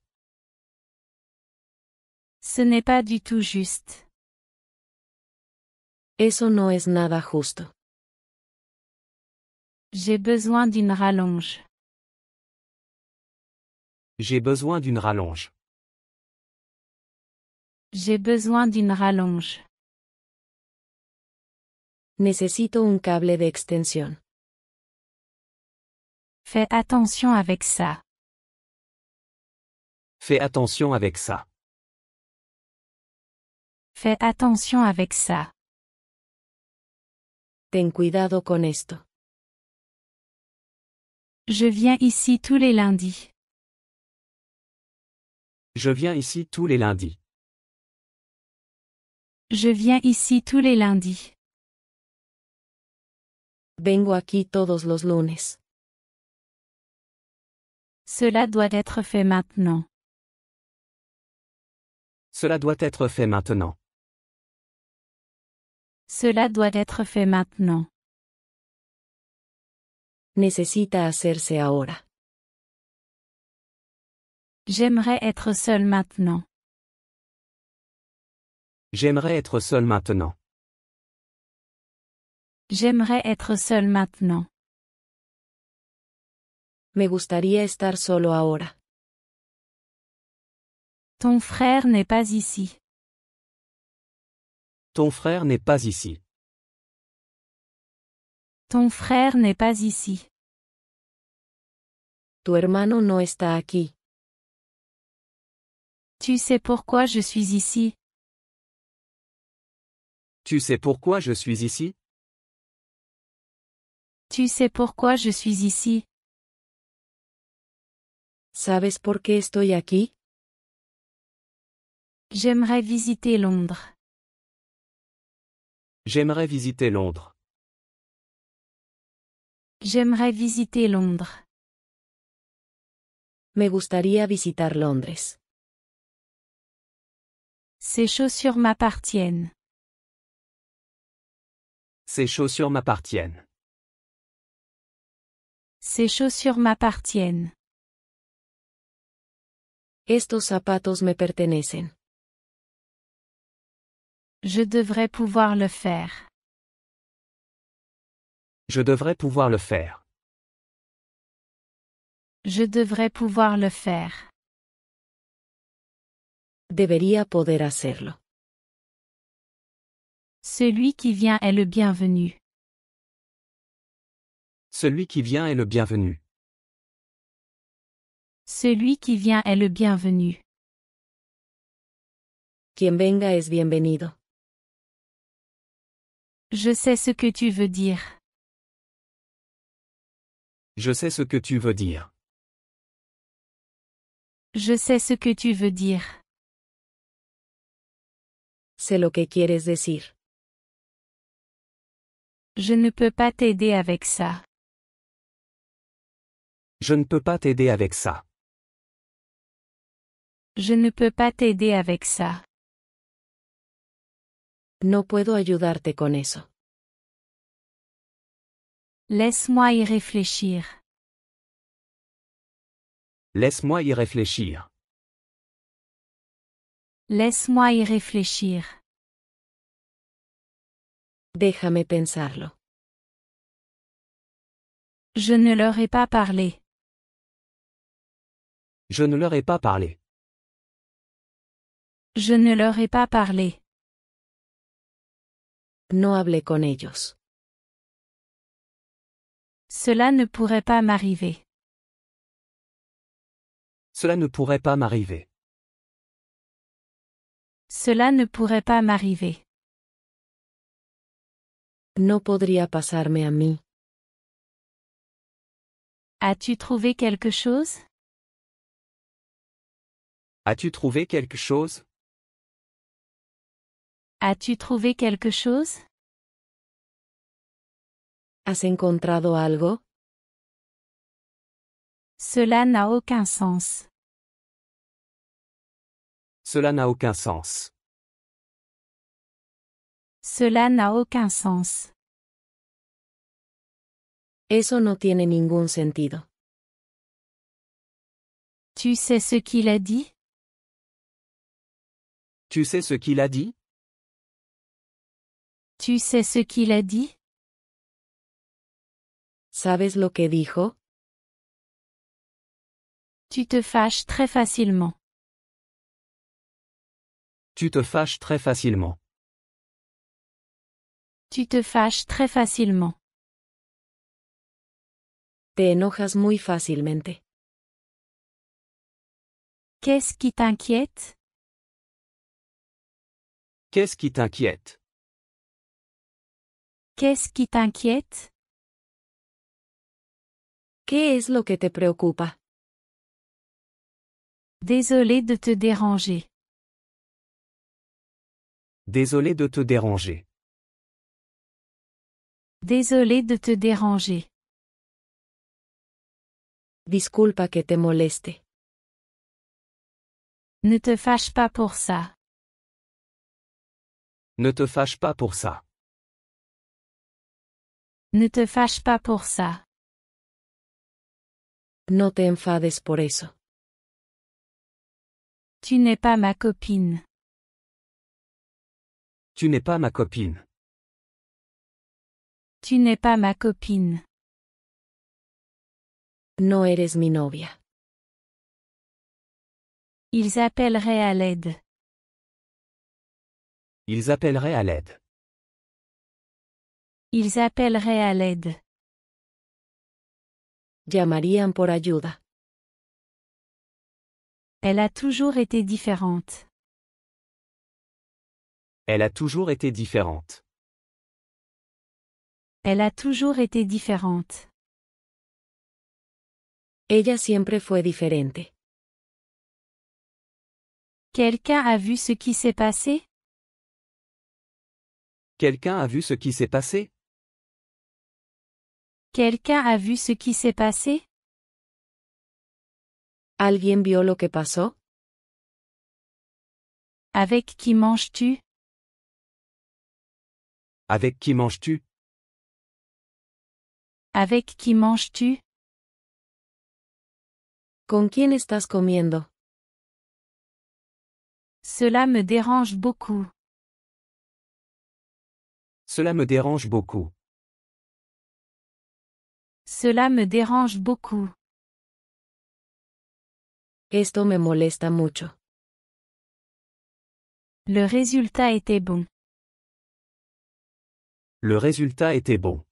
Ce n'est pas du tout juste. Eso no es nada justo. J'ai besoin d'une rallonge. J'ai besoin d'une rallonge. J'ai besoin d'une rallonge. Necesito un cable de extensión. Fais attention avec ça. Fais attention avec ça. Fais attention avec ça. Ten cuidado con esto. Je viens ici tous les lundis. Je viens ici tous les lundis. Je viens ici tous les lundis. Vengo aquí todos los lunes. Cela doit être fait maintenant. Cela doit être fait maintenant. Cela doit être fait maintenant. Necesita hacerse ahora. J'aimerais être seul maintenant. J'aimerais être seul maintenant. J'aimerais être seul maintenant. Me gustaría estar solo ahora. Ton frère n'est pas ici. Ton frère n'est pas ici. Ton frère n'est pas ici. Tu hermano no está aquí. Tu sais pourquoi je suis ici? Tu sais pourquoi je suis ici? Tu sais pourquoi je suis ici? ¿Sabes por qué estoy aquí? J'aimerais visiter Londres. J'aimerais visiter Londres. J'aimerais visiter Londres. Me gustaría visitar Londres. Ces chaussures m'appartiennent. Ces chaussures m'appartiennent. Ces chaussures m'appartiennent. Estos zapatos me pertenecen. Je devrais pouvoir le faire. Je devrais pouvoir le faire. Je devrais pouvoir le faire. Debería poder hacerlo. Celui qui vient est le bienvenu. Celui qui vient est le bienvenu. Celui qui vient est le bienvenu. Quien venga es bienvenido. Je sais ce que tu veux dire. Je sais ce que tu veux dire. Je sais ce que tu veux dire. Sé lo que quieres decir. Je ne peux pas t'aider avec ça. Je ne peux pas t'aider avec ça. Je ne peux pas t'aider avec ça. No puedo ayudarte con eso. Laisse-moi y réfléchir. Laisse-moi y réfléchir. Laisse-moi y réfléchir. Déjame pensarlo. Je ne leur ai pas parlé. Je ne leur ai pas parlé. Je ne leur ai pas parlé. No hablé con ellos. Cela ne pourrait pas m'arriver. Cela ne pourrait pas m'arriver. Cela ne pourrait pas m'arriver. No podría pasarme a mí. As-tu trouvé quelque chose? As-tu trouvé quelque chose? As-tu trouvé quelque chose? ¿Has encontrado algo? Cela n'a aucun sens. Cela n'a aucun sens. Cela n'a aucun sens. Eso no tiene ningún sentido. Tu sais ce qu'il a dit? Tu sais ce qu'il a dit? Tu sais ce qu'il a dit? ¿Sabes lo que dijo? Tu te fâches très facilement. Tu te fâches très facilement. Tu te fâches très facilement. Te enojas muy fácilmente. Qu'est-ce qui t'inquiète? Qu'est-ce qui t'inquiète? Qu'est-ce qui t'inquiète? ¿Qué es lo que te preocupa? Désolé de te déranger. Désolé de te déranger. Désolé de te déranger. Disculpa que te moleste. Ne te fâche pas pour ça. Ne te fâche pas pour ça. Ne te fâche pas pour ça. No te enfades por eso. Tu n'es pas ma copine. Tu n'es pas ma copine. Tu n'es pas ma copine. No eres mi novia. Ils appelleraient à l'aide. Ils appelleraient à l'aide. Ils appelleraient à l'aide. Llamarían por ayuda. Elle a toujours été différente. Elle a toujours été différente. Elle a toujours été différente. Ella siempre fue diferente. Quelqu'un a vu ce qui s'est passé? Quelqu'un a vu ce qui s'est passé? Quelqu'un a vu ce qui s'est passé? ¿Alguien vio lo que pasó? Avec qui manges-tu? Avec qui manges-tu? Avec qui manges-tu? ¿Con quién estás comiendo? Cela me dérange beaucoup. Cela me dérange beaucoup. Cela me dérange beaucoup. Esto me molesta mucho. Le résultat était bon. Le résultat était bon.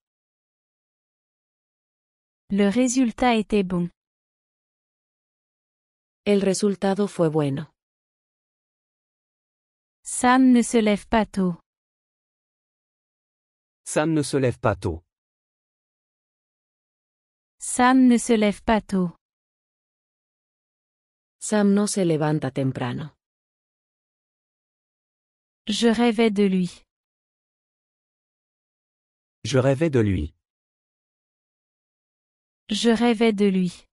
Le résultat était bon. El resultado fue bueno. Sam ne se lève pas tôt. Sam ne se lève pas tôt. Sam ne se lève pas tôt. Sam no se levanta temprano. Je rêvais de lui. Je rêvais de lui. Je rêvais de lui.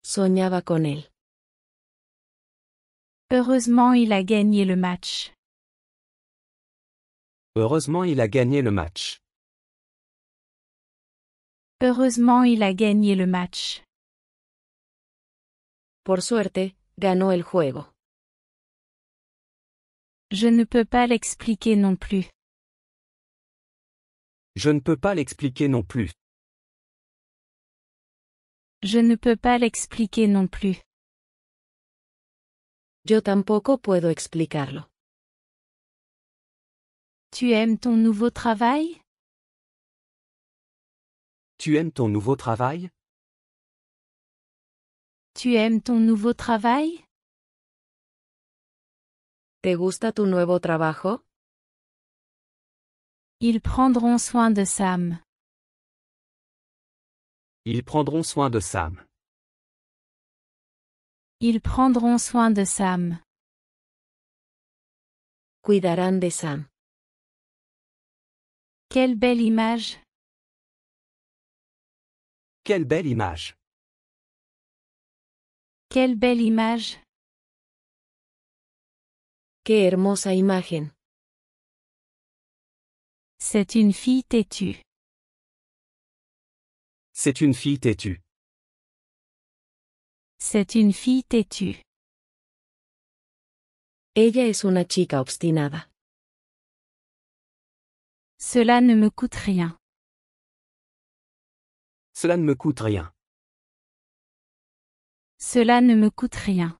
Soñaba con él. Heureusement il a gagné le match. Heureusement il a gagné le match. Heureusement il a gagné le match. Por suerte, ganó el juego. Je ne peux pas l'expliquer non plus. Je ne peux pas l'expliquer non plus. Je ne peux pas l'expliquer non plus. Yo tampoco puedo explicarlo. Tu aimes ton nouveau travail? Tu aimes ton nouveau travail? Tu aimes ton nouveau travail? ¿Te gusta tu nuevo trabajo? Ils prendront soin de Sam. Ils prendront soin de Sam. Ils prendront soin de Sam. Cuidarán de Sam. Quelle belle image! Quelle belle image! Quelle belle image! Qué hermosa imagen. C'est une fille têtue. C'est une fille têtue. C'est une fille têtue. Ella es una chica obstinada. Cela ne me coûte rien. Cela ne me coûte rien. Cela ne me coûte rien.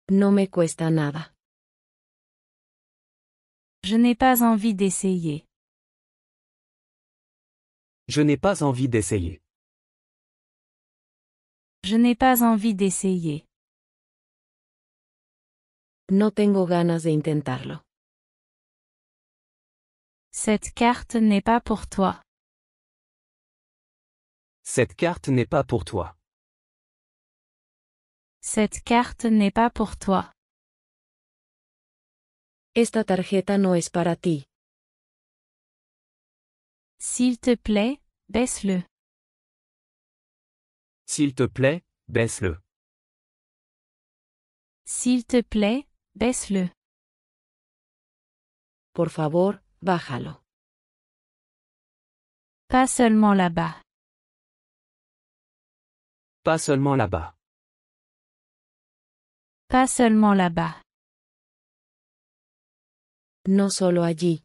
No me cuesta nada. Je n'ai pas envie d'essayer. Je n'ai pas envie d'essayer. Je n'ai pas envie d'essayer. No tengo ganas de intentarlo. Cette carte n'est pas pour toi. Cette carte n'est pas pour toi. Cette carte n'est pas pour toi. Esta tarjeta no es para ti. S'il te plaît, baisse-le. S'il te plaît, baisse-le. S'il te plaît, baisse-le. Por favor, bájalo. Pas seulement là-bas. Pas seulement là-bas. Pas seulement là-bas. No solo allí.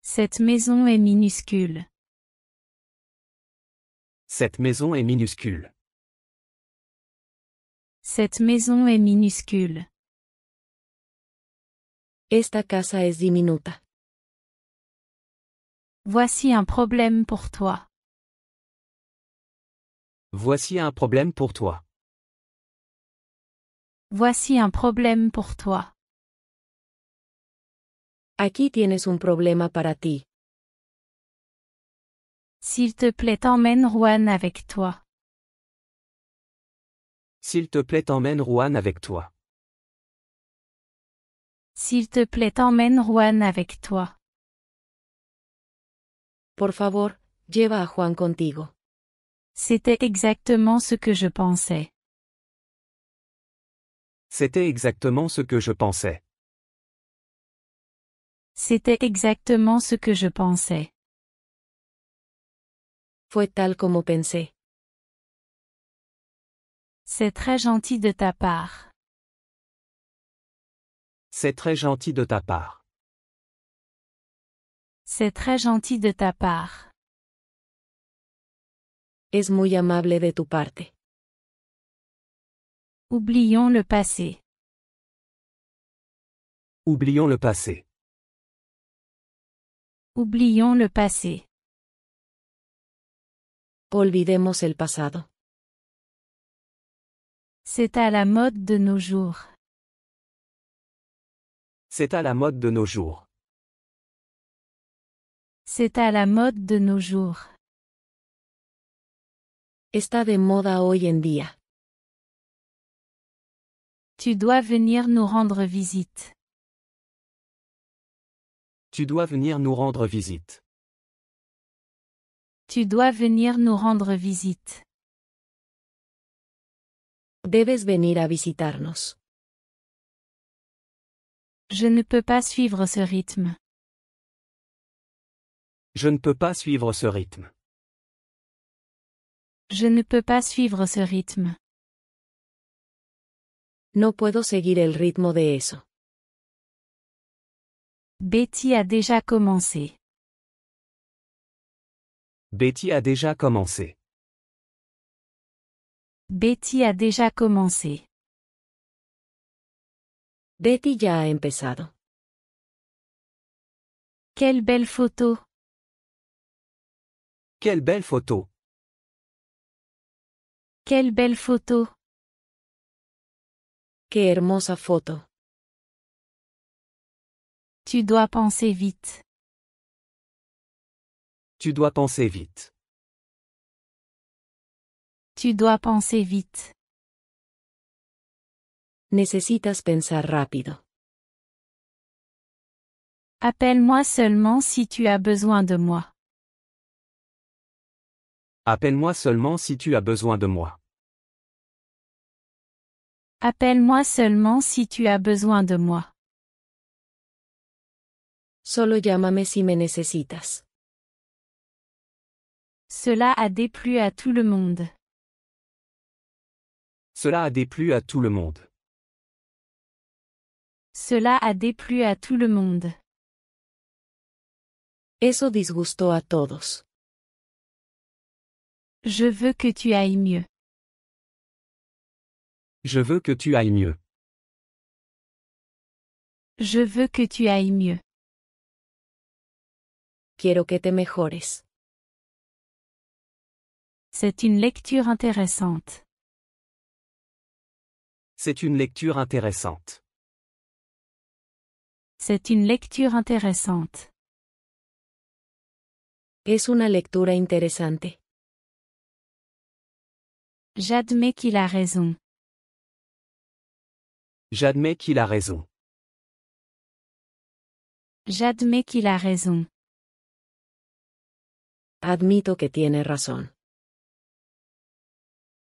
Cette maison est minuscule. Cette maison est minuscule. Cette maison est minuscule. Esta casa es diminuta. Voici un problème pour toi. Voici un problème pour toi. Voici un problème pour toi. Aquí tienes un problema para ti. S'il te plaît, emmène Juan avec toi. S'il te plaît, emmène Juan avec toi. S'il te plaît, emmène Juan avec toi. Por favor, lleva a Juan contigo. C'était exactement ce que je pensais. C'était exactement ce que je pensais. C'était exactement ce que je pensais. Fue tal como pensé. C'est très gentil de ta part. C'est très gentil de ta part. C'est très gentil de ta part. Es muy amable de tu parte. Oublions le passé. Oublions le passé. Oublions le passé. Olvidemos el pasado. C'est à la mode de nos jours. C'est à la mode de nos jours. C'est à la mode de nos jours. Está de moda hoy en día. Tu dois venir nous rendre visite. Tu dois venir nous rendre visite. Tu dois venir nous rendre visite. Debes venir a visitarnos. Je ne peux pas suivre ce rythme. Je ne peux pas suivre ce rythme. Je ne peux pas suivre ce rythme. No puedo seguir el ritmo de eso. Betty a déjà commencé. Betty a déjà commencé. Betty a déjà commencé. Betty ya ha empezado. Quelle belle photo. Quelle belle photo. Quelle belle photo. Qué hermosa foto. Tu dois penser vite. Tu dois penser vite. Tu dois penser vite. Necesitas pensar rápido. Appelle-moi seulement si tu as besoin de moi. Appelle-moi seulement si tu as besoin de moi. Appelle-moi seulement si tu as besoin de moi. Solo llámame si me necesitas. Cela a déplu à tout le monde. Cela a déplu à tout le monde. Cela a déplu à tout le monde. Eso disgustó a todos. Je veux que tu ailles mieux. Je veux que tu ailles mieux. Je veux que tu ailles mieux. Quiero que te mejores. C'est une lecture intéressante. C'est une lecture intéressante. C'est une lecture intéressante. Es una lectura interesante. J'admets qu'il a raison. J'admets qu'il a raison. J'admets qu'il a raison. Admito que tiene razón.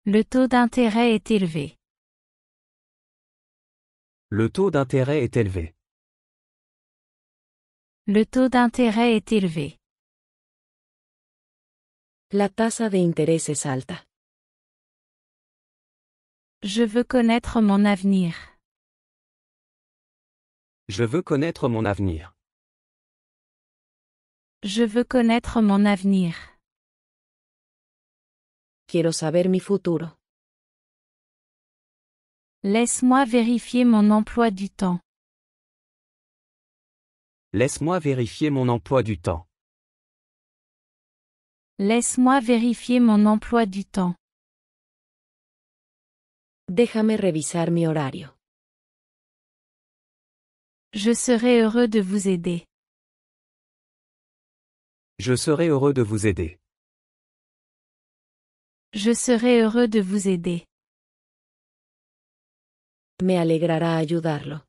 Le taux d'intérêt est élevé. Le taux d'intérêt est élevé. Le taux d'intérêt est élevé. La tasa de interés es alta. Je veux connaître mon avenir. Je veux connaître mon avenir. Je veux connaître mon avenir. Quiero saber mi futuro. Laisse-moi vérifier mon emploi du temps. Laisse-moi vérifier mon emploi du temps. Laisse-moi vérifier mon emploi du temps. Déjame revisar mi horario. Je serai heureux de vous aider. Je serai heureux de vous aider. Je serai heureux de vous aider. Me alegrará ayudarlo.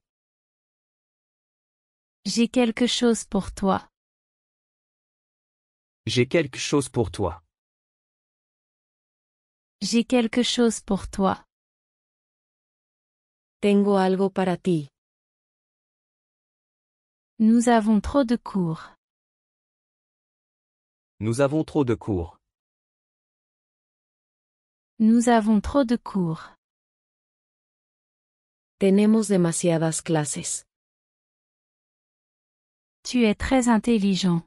J'ai quelque chose pour toi. J'ai quelque chose pour toi. J'ai quelque chose pour toi. Tengo algo para ti. Nous avons trop de cours. Nous avons trop de cours. Nous avons trop de cours. Tenemos demasiadas clases. Tu es très intelligent.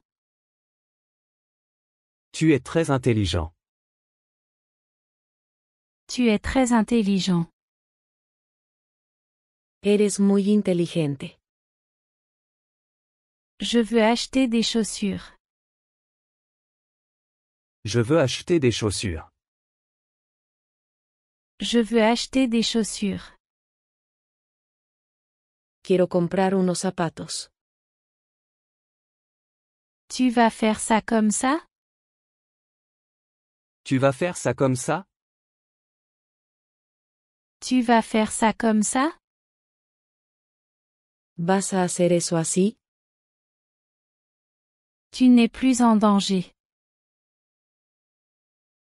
Tu es très intelligent. Tu es très intelligent. Eres muy inteligente. Je veux acheter des chaussures. Je veux acheter des chaussures. Je veux acheter des chaussures. Quiero comprar unos zapatos. Tu vas faire ça comme ça? Tu vas faire ça comme ça? Tu vas faire ça comme ça? ¿Vas a hacer eso así? Tu n'es plus en danger.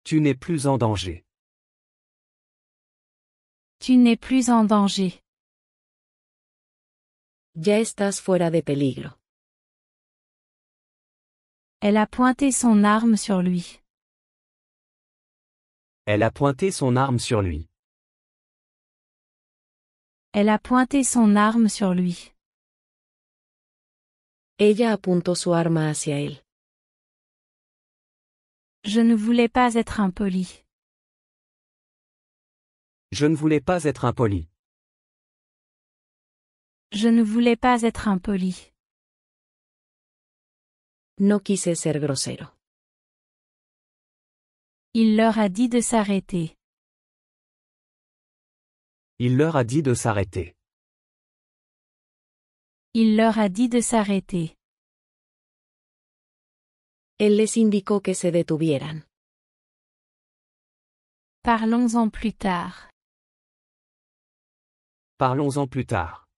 Tu n'es plus en danger. Tu n'es plus en danger. Ya estás fuera de peligro. Elle a pointé son arme sur lui. Elle a pointé son arme sur lui. Elle a pointé son arme sur lui. Ella apuntó su arma hacia él. Je ne voulais pas être impoli. Je ne voulais pas être impoli. Je ne voulais pas être impoli. No quise ser grosero. Il leur a dit de s'arrêter. Il leur a dit de s'arrêter. Il leur a dit de s'arrêter. Él les indicó que se detuvieran. Parlons-en plus tard. Parlons-en plus tard.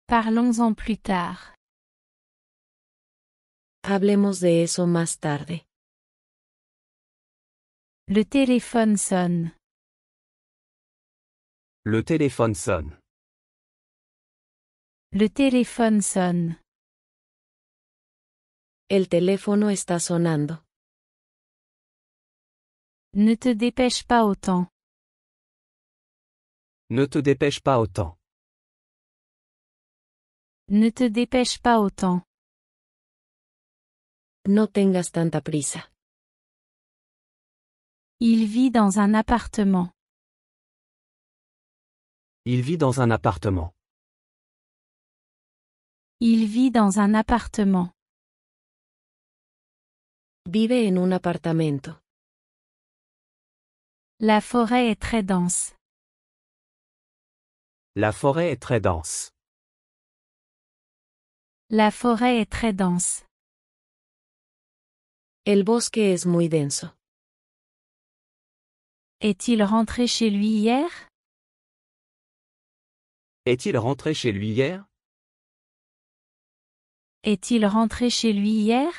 Parlons-en plus tard. Hablemos de eso más tarde. Le téléphone sonne. Le téléphone sonne. Le téléphone sonne. El teléfono está sonando. Ne te dépêche pas autant. Ne te dépêche pas autant. Ne te dépêche pas autant. No tengas tanta prisa. Il vit dans un appartement. Il vit dans un appartement. Il vit dans un appartement. Vive en un apartamento. La forêt est très dense. La forêt est très dense. La forêt est très dense. El bosque es muy denso. Est-il rentré chez lui hier? Est-il rentré chez lui hier? Est-il rentré chez lui hier?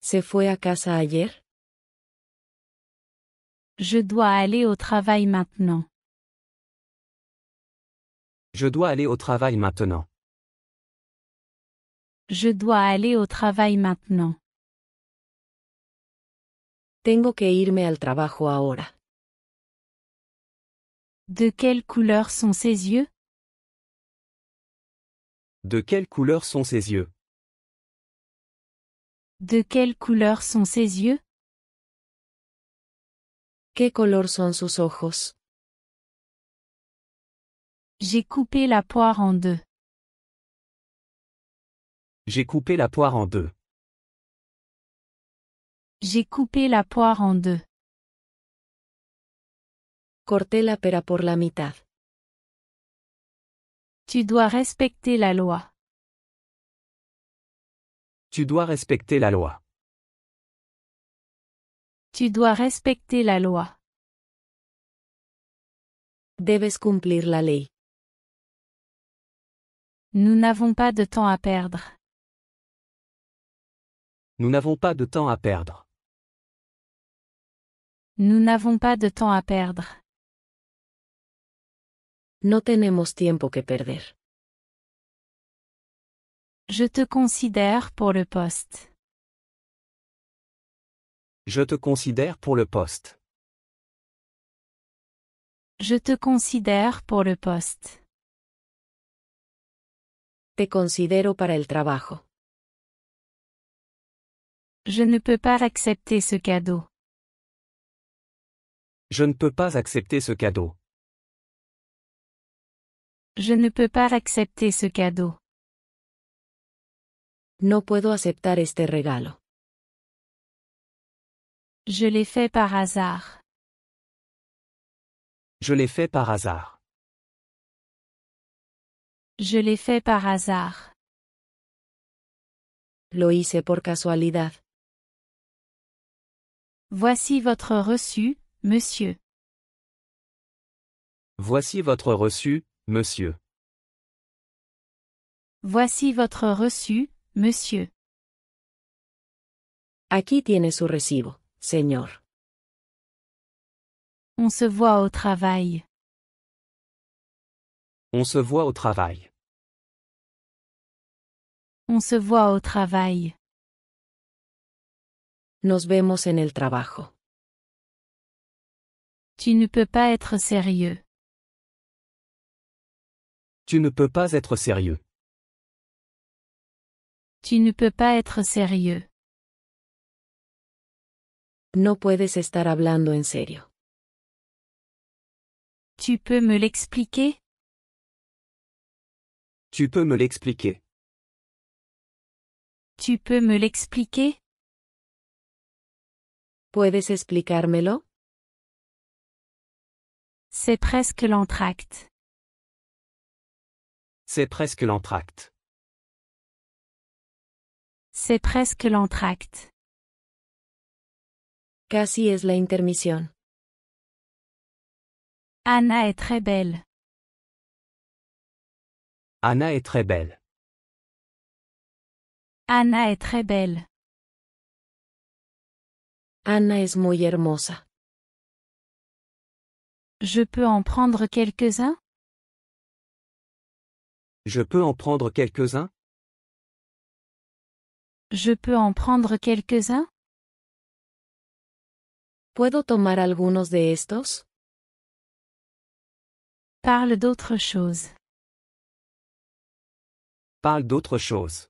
¿Se fue a casa ayer? Je dois aller au travail maintenant. Je dois aller au travail maintenant. Je dois aller au travail maintenant. Tengo que irme al trabajo ahora. De quelle couleur sont ses yeux? De quelle couleur sont ses yeux? De quelle couleur sont ses yeux? ¿Qué color son sus ojos? J'ai coupé la poire en deux. J'ai coupé la poire en deux. J'ai coupé la poire en deux. Corté la pera por la mitad. Tu dois respecter la loi. Tu dois respecter la loi. Tu dois respecter la loi. Debes cumplir la ley. Nous n'avons pas de temps à perdre. Nous n'avons pas de temps à perdre. Nous n'avons pas de temps à perdre. No tenemos tiempo que perder. Je te considère pour le poste. Je te considère pour le poste. Je te considère pour le poste. Te considero para el trabajo. Je ne peux pas accepter ce cadeau. Je ne peux pas accepter ce cadeau. Je ne peux pas accepter ce cadeau. No puedo aceptar este regalo. Je l'ai fait par hasard. Je l'ai fait par hasard. Je l'ai fait par hasard. Lo hice por casualidad. Voici votre reçu, monsieur. Voici votre reçu, monsieur. Voici votre reçu, monsieur. Aquí tiene su recibo, señor. On se voit au travail. On se voit au travail. On se voit au travail. Nos vemos en el trabajo. Tu ne peux pas être sérieux. Tu ne peux pas être sérieux. Tu ne peux pas être sérieux. No puedes estar hablando en serio. Tu peux me l'expliquer? Tu peux me l'expliquer. Tu peux me l'expliquer? ¿Puedes explicármelo? C'est presque l'entracte. C'est presque l'entracte. C'est presque l'entracte. Casi es la intermisión. Anna est très belle. Anna est très belle. Anna est très belle. Ana es muy hermosa. Je peux en prendre quelques-uns? Je peux en prendre quelques-uns? Je peux en prendre quelques-uns? ¿Puedo tomar algunos de estos? Parle d'autre chose. Parle d'autre chose.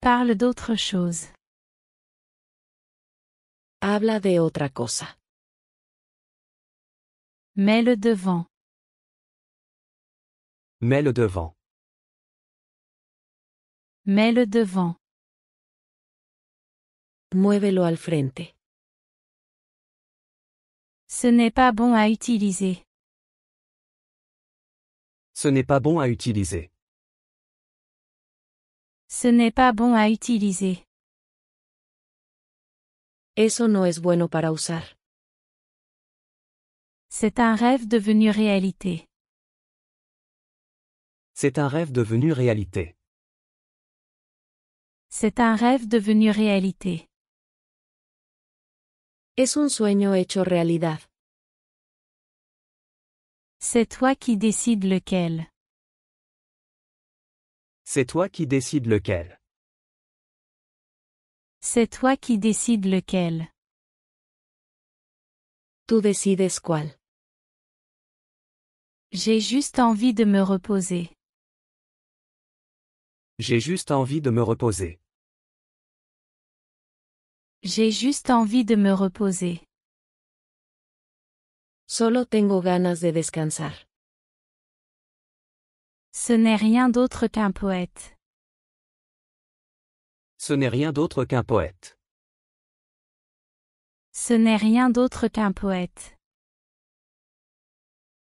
Parle d'autre chose. Habla de otra cosa. Mets-le devant. Mets-le devant. Mets-le devant. Muévelo al frente. Ce n'est pas bon à utiliser. Ce n'est pas bon à utiliser. Ce n'est pas bon à utiliser. Eso no es bueno para usar. C'est un rêve devenu réalité. C'est un rêve devenu réalité. C'est un rêve devenu réalité. Es un sueño hecho realidad. C'est toi qui décides lequel. C'est toi qui décides lequel. C'est toi qui décides lequel. Tú decides cuál. J'ai juste envie de me reposer. J'ai juste envie de me reposer. J'ai juste envie de me reposer. Solo tengo ganas de descansar. Ce n'est rien d'autre qu'un poète. Ce n'est rien d'autre qu'un poète. Ce n'est rien d'autre qu'un poète.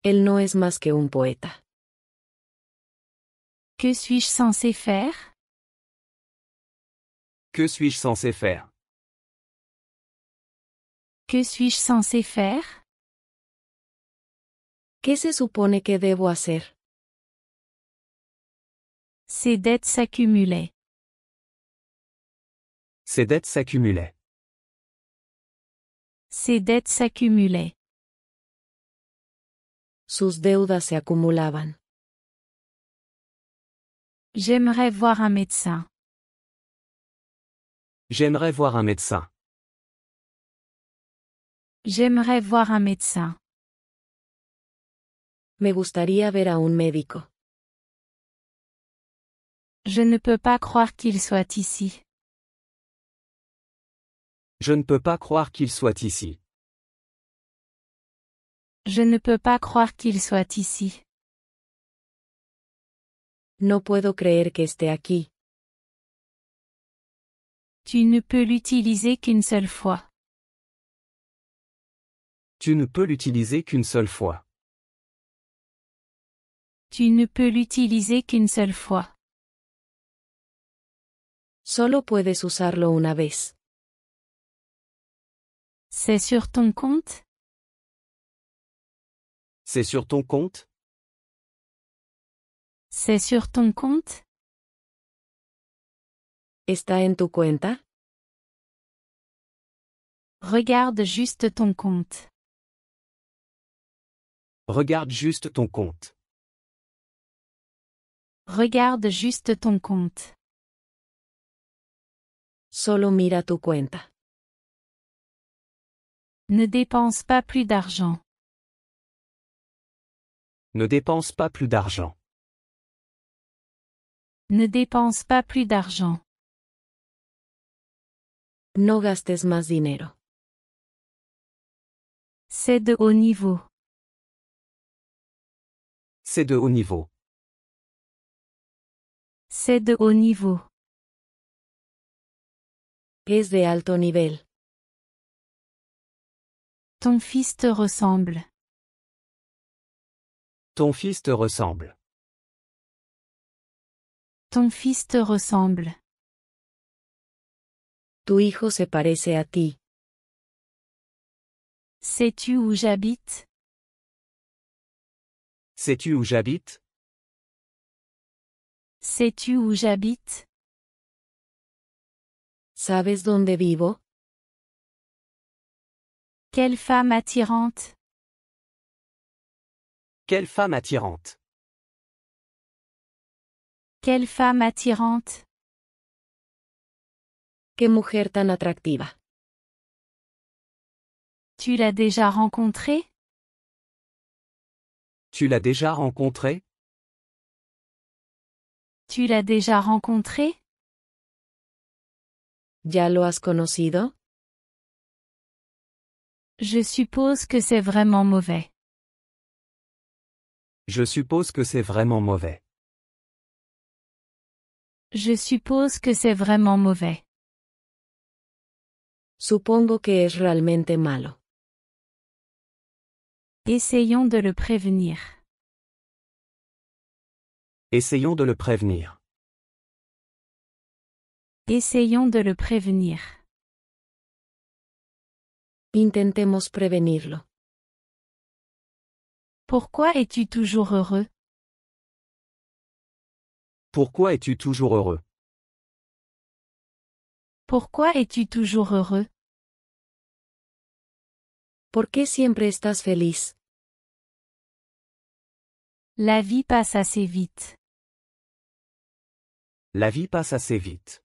Él no es más que un poeta. Que suis-je censé faire? Que suis-je censé faire? Que suis-je censé faire? ¿Qué se supone que debo hacer? Ces dettes s'accumulaient. Ces dettes s'accumulaient. Ces dettes s'accumulaient. Sus deudas se acumulaban. J'aimerais voir un médecin. J'aimerais voir un médecin. J'aimerais voir un médecin. Me gustaría ver a un médico. Je ne peux pas croire qu'il soit ici. Je ne peux pas croire qu'il soit ici. Je ne peux pas croire qu'il soit ici. No puedo creer que esté aquí. Tu ne peux l'utiliser qu'une seule fois. Tu ne peux l'utiliser qu'une seule fois. Tu ne peux l'utiliser qu'une seule fois. Solo puedes usarlo una vez. C'est sur ton compte? C'est sur ton compte? C'est sur ton compte? ¿Está en tu cuenta? Regarde juste ton compte. Regarde juste ton compte. Regarde juste ton compte. Solo mira tu cuenta. Ne dépense pas plus d'argent. Ne dépense pas plus d'argent. Ne dépense pas plus d'argent. No gastes más dinero. C'est de haut niveau. C'est de haut niveau. C'est de haut niveau. Es de alto nivel. Ton fils te ressemble. Ton fils te ressemble. Ton fils te ressemble. Tu hijo se parece a ti. Sais-tu où j'habite? Sais-tu où j'habite? Sais-tu où j'habite? ¿Sabes dónde vivo? Quelle femme attirante. Quelle femme attirante. Quelle femme attirante. Qué mujer tan atractiva. Tu l'as déjà rencontrée? Tu l'as déjà rencontré? Tu l'as déjà rencontrée? ¿Ya lo has conocido? Je suppose que c'est vraiment mauvais. Je suppose que c'est vraiment mauvais. Je suppose que c'est vraiment mauvais. Supongo que es realmente malo. Essayons de le prévenir. Essayons de le prévenir. Essayons de le prévenir. Intentemos prevenirlo. Pourquoi es-tu toujours heureux? Pourquoi es-tu toujours heureux? Pourquoi es-tu toujours heureux? ¿Por qué siempre estás feliz? La vie passe assez vite. La vie passe assez vite.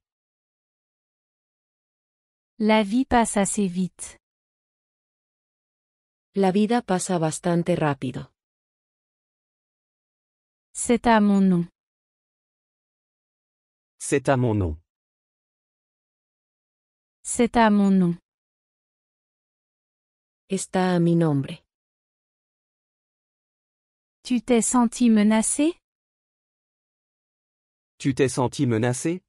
La vie passe assez vite. La vida pasa bastante rápido. C'est à mon nom. C'est à mon nom. C'est à mon nom. Está a mi nombre. Tu t'es senti menacé? Tu t'es senti menacé?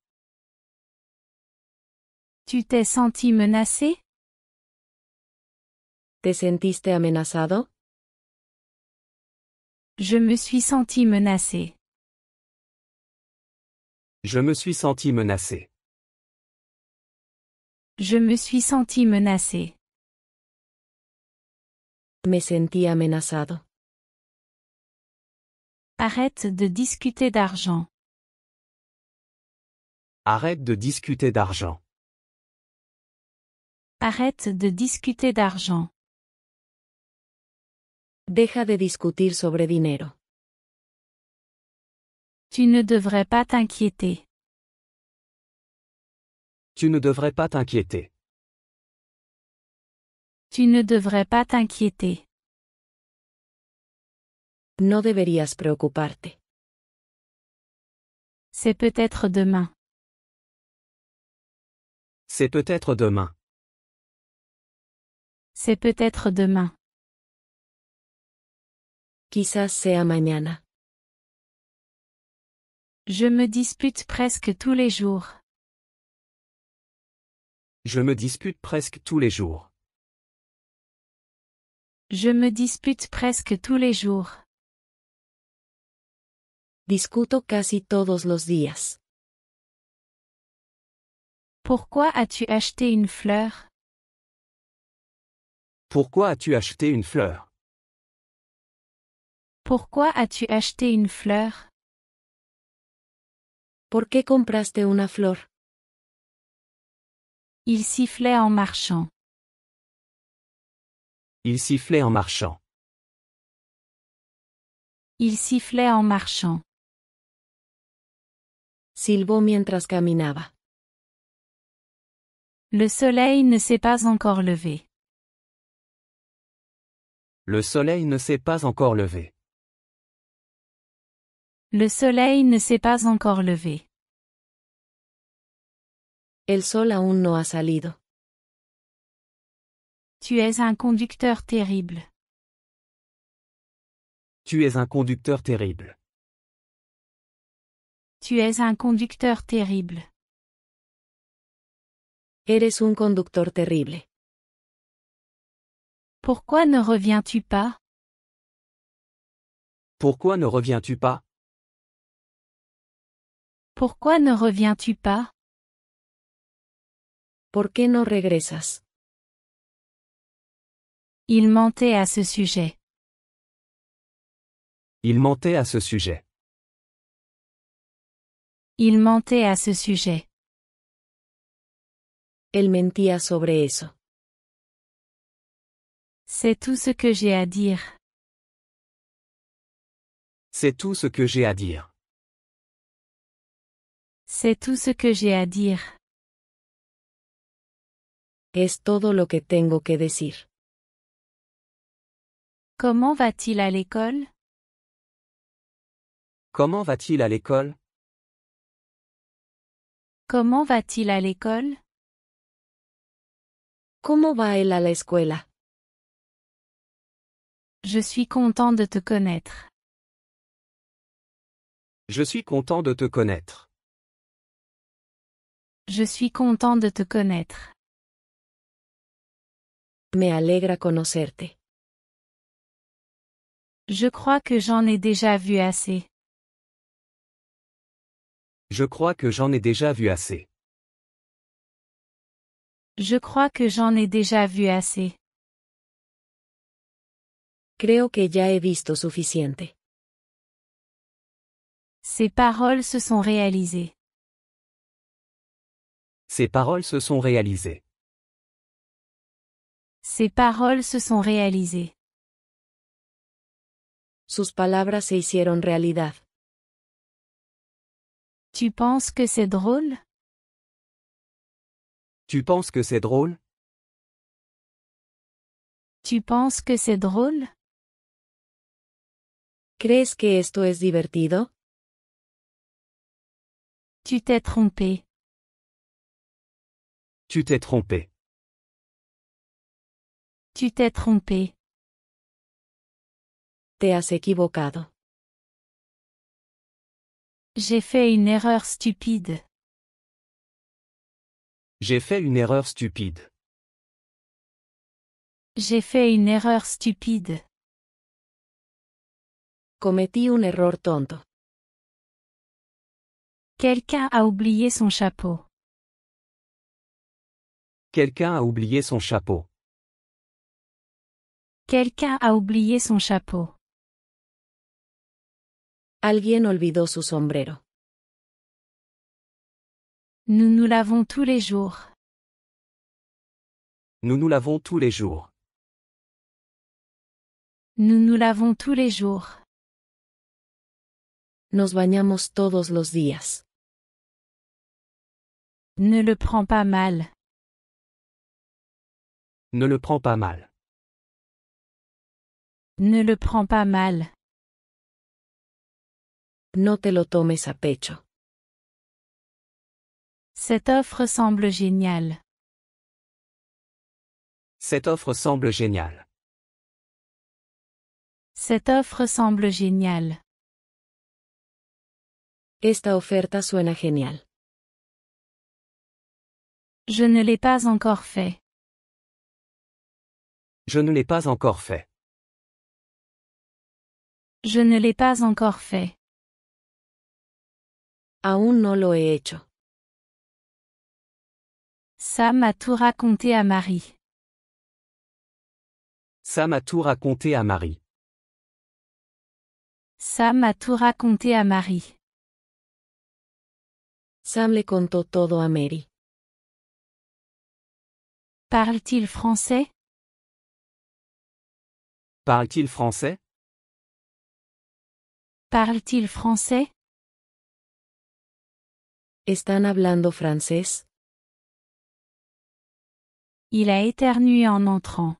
Tu t'es senti menacé? ¿Te sentiste amenazado? Je me suis senti menacé. Je me suis senti menacé. Je me suis senti menacé. Me sentí amenazado. Arrête de discuter d'argent. Arrête de discuter d'argent. Arrête de discuter d'argent. Deja de discutir sobre dinero. Tu ne devrais pas t'inquiéter. Tu ne devrais pas t'inquiéter. Tu ne devrais pas t'inquiéter. No deberías preocuparte. C'est peut-être demain. C'est peut-être demain. C'est peut-être demain. Quizás sea mañana. Je me dispute presque tous les jours. Je me dispute presque tous les jours. Je me dispute presque tous les jours. Discuto casi todos los días. Pourquoi as-tu acheté une fleur? Pourquoi as-tu acheté une fleur? Pourquoi as-tu acheté une fleur? ¿Por qué compraste una flor? Il sifflait en marchant. Il sifflait en marchant. Il sifflait en marchant. Silbó mientras caminaba. Le soleil ne s'est pas encore levé. Le soleil ne s'est pas encore levé. Le soleil ne s'est pas encore levé. El sol aún no ha salido. Tu es un conducteur terrible. Tu es un conducteur terrible. Tu es un conducteur terrible. Eres un conductor terrible. Pourquoi ne reviens-tu pas? Pourquoi ne reviens-tu pas? Pourquoi ne reviens-tu pas? ¿Por qué no regresas? Il mentait à ce sujet. Il mentait à ce sujet. Il mentait à ce sujet. Él mentía sobre eso. C'est tout ce que j'ai à dire. C'est tout ce que j'ai à dire. C'est tout ce que j'ai à dire. Es todo lo que tengo que decir. Comment va-t-il à l'école? Comment va-t-il à l'école? Comment va-t-il à l'école? ¿Cómo va él a la escuela? Je suis content de te connaître. Je suis content de te connaître. Je suis content de te connaître. Me alegra conocerte. Je crois que j'en ai déjà vu assez. Je crois que j'en ai déjà vu assez. Je crois que j'en ai déjà vu assez. Creo que ya he visto suficiente. Ces paroles se sont réalisées. Ces paroles se sont réalisées. Ces paroles se sont réalisées. Sus palabras se hicieron realidad. Tu penses que c'est drôle? Tu penses que c'est drôle? Tu penses que c'est drôle? ¿Crees que esto es divertido? Tu t'es trompé. Tu t'es trompé. Tu t'es trompé. Te has equivocado. J'ai fait une erreur stupide. J'ai fait une erreur stupide. J'ai fait une erreur stupide. Cometí un error tonto. Quelqu'un a oublié son chapeau. Quelqu'un a oublié son chapeau. Quelqu'un a oublié son chapeau. Alguien olvidó su sombrero. Nous nous lavons tous les jours. Nous nous lavons tous les jours. Nous nous lavons tous les jours. Nos bañamos todos los días. Ne le prends pas mal. Ne le prends pas mal. Ne le prends pas mal. No te lo tomes a pecho. Cette offre semble géniale. Cette offre semble géniale. Cette offre semble géniale. Esta oferta suena genial. Je ne l'ai pas encore fait. Je ne l'ai pas encore fait. Je ne l'ai pas encore fait. Aún no lo he hecho. Sam a tout raconté à Marie. Sam a tout raconté à Marie. Sam a tout raconté à Marie. Sam le contó todo a Mary. Parle-t-il français? Parle-t-il français? Parle-t-il français? ¿Están hablando francés? Il a éternué en entrant.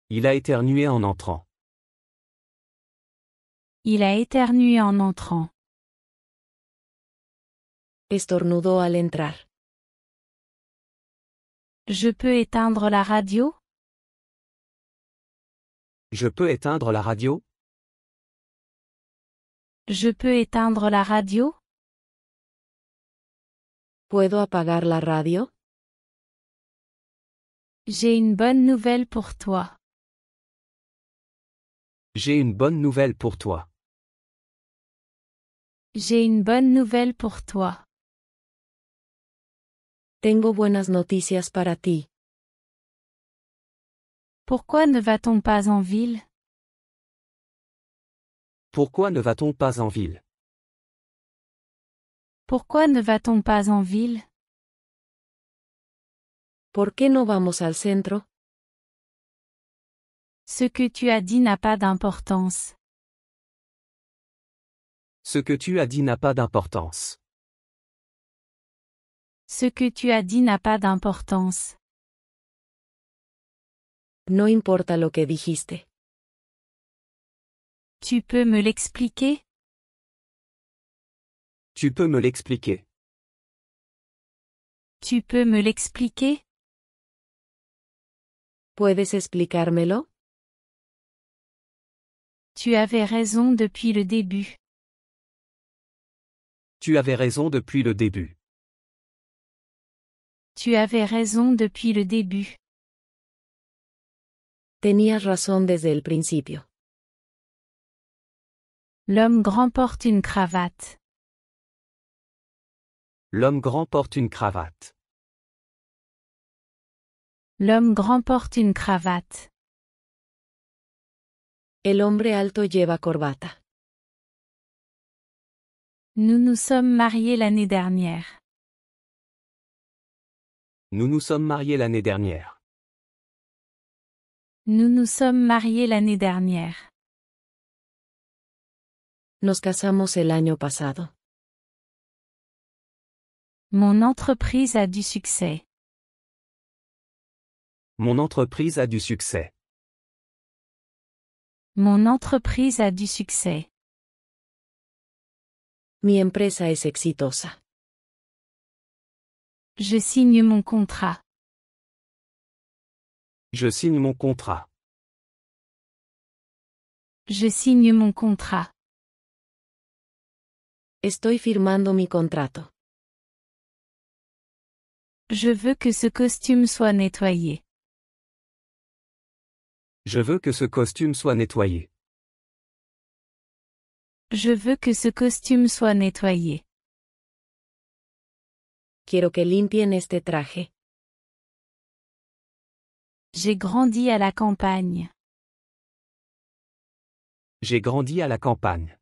Il a éternué en entrant. Il a éternué en entrant. Estornudó al entrar. Je peux éteindre la radio? Je peux éteindre la radio? Je peux éteindre la radio? ¿Puedo apagar la radio? J'ai une bonne nouvelle pour toi. J'ai une bonne nouvelle pour toi. J'ai une bonne nouvelle pour toi. Tengo buenas noticias para ti. Pourquoi ne va-t-on pas en ville? Pourquoi ne va-t-on pas en ville? Pourquoi ne va-t-on pas en ville? ¿Por qué no vamos al centro? Ce que tu as dit n'a pas d'importance. Ce que tu as dit n'a pas d'importance. Ce que tu as dit n'a pas d'importance. No importa lo que dijiste. Tu peux me l'expliquer? Tu peux me l'expliquer? Tu peux me l'expliquer? ¿Puedes explicármelo? Tu avais raison depuis le début. Tu avais raison depuis le début. Tu avais raison depuis le début. Tenías razón desde el principio. L'homme grand porte une cravate. L'homme grand porte une cravate. L'homme grand porte une cravate. El hombre alto lleva corbata. Nous nous sommes mariés l'année dernière. Nous nous sommes mariés l'année dernière. Nous nous sommes mariés l'année dernière. Nos casamos el año pasado. Mon entreprise a du succès. Mon entreprise a du succès. Mon entreprise a du succès. Mi empresa es exitosa. Je signe mon contrat. Je signe mon contrat. Je signe mon contrat. Estoy firmando mi contrato. Je veux que ce costume soit nettoyé. Je veux que ce costume soit nettoyé. Je veux que ce costume soit nettoyé. Quiero que limpien este traje. J'ai grandi à la campagne. J'ai grandi à la campagne.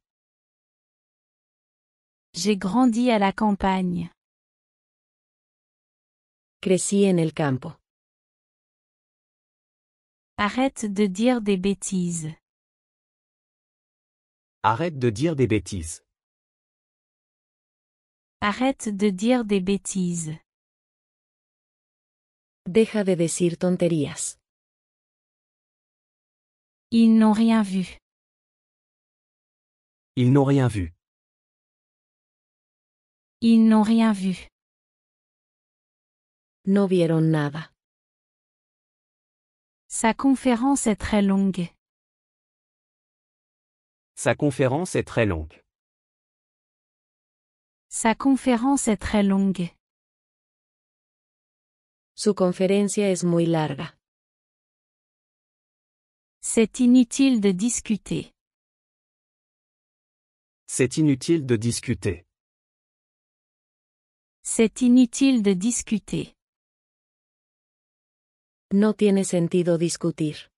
J'ai grandi à la campagne. Crecí en el campo. Arrête de dire des bêtises. Arrête de dire des bêtises. Arrête de dire des bêtises. Deja de decir tonterías. Ils n'ont rien vu. Ils n'ont rien vu. Ils n'ont rien vu. No vieron nada. Sa conférence est très longue. Sa conférence est très longue. Sa conférence est très longue. Su conferencia es muy larga. C'est inutile de discuter. C'est inutile de discuter. C'est inutile de discuter. No tiene sentido discutir.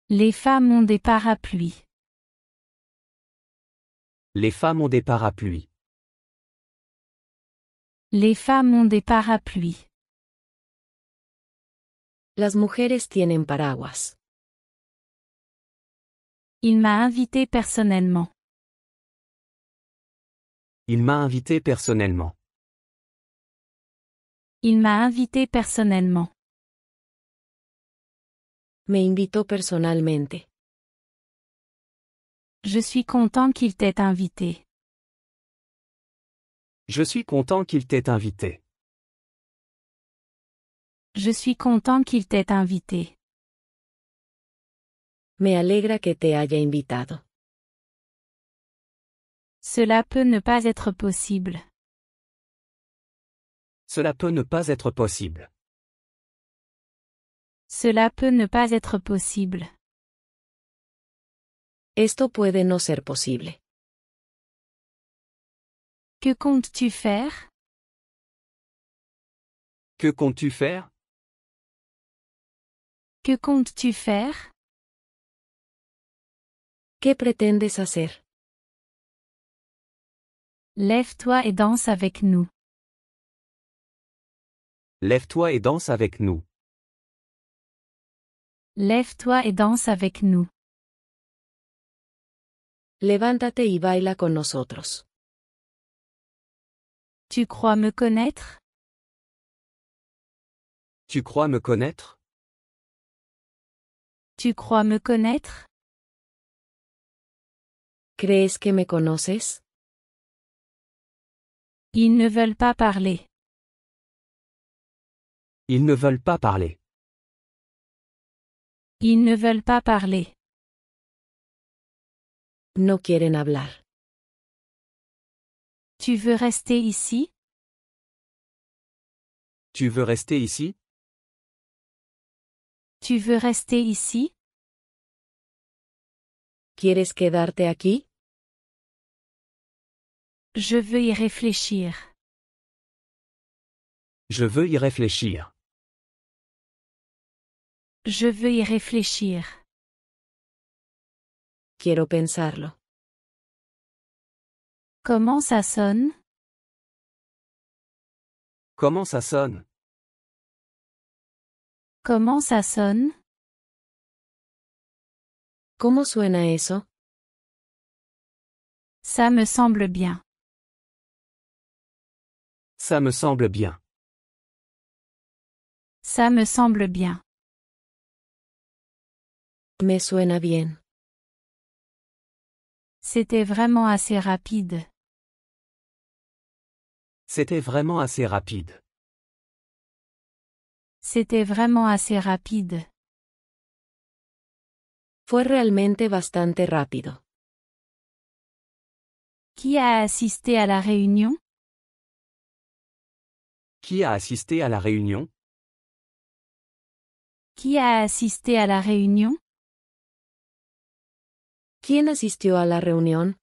Les femmes ont des parapluies. Les femmes ont des parapluies. Les femmes ont des parapluies. Las mujeres tienen paraguas. Il m'a invité personnellement. Il m'a invité personnellement. Il m'a invité personnellement. Me invitó personalmente. Je suis content qu'il t'ait invité. Je suis content qu'il t'ait invité. Je suis content qu'il t'ait invité. Me alegra que te haya invitado. Cela peut ne pas être possible. Cela peut ne pas être possible. Cela peut ne pas être possible. Esto puede no ser posible. Que comptes-tu faire? Que comptes-tu faire? Que comptes-tu faire? ¿Qué pretendes hacer? Lève-toi et danse avec nous. Lève-toi et danse avec nous. Lève-toi et danse avec nous. Levántate y baila con nosotros. Tu crois me connaître? Tu crois me connaître? Tu crois me connaître? ¿Crees que me conoces? Ils ne veulent pas parler. Ils ne veulent pas parler. Ils ne veulent pas parler. No quieren hablar. Tu veux rester ici? Tu veux rester ici? Tu veux rester ici? ¿Quieres quedarte aquí? Je veux y réfléchir. Je veux y réfléchir. Je veux y réfléchir. Quiero pensarlo. Comment ça sonne? Comment ça sonne? Comment ça sonne? ¿Cómo suena eso? Ça me semble bien. Ça me semble bien. Ça me semble bien. Me suena bien. C'était vraiment assez rapide. C'était vraiment assez rapide. C'était vraiment assez rapide. Fue realmente bastante rápido. Qui a assisté à la réunion? Qui a assisté à la réunion? Qui a assisté à la réunion? ¿Quién asistió a la reunión?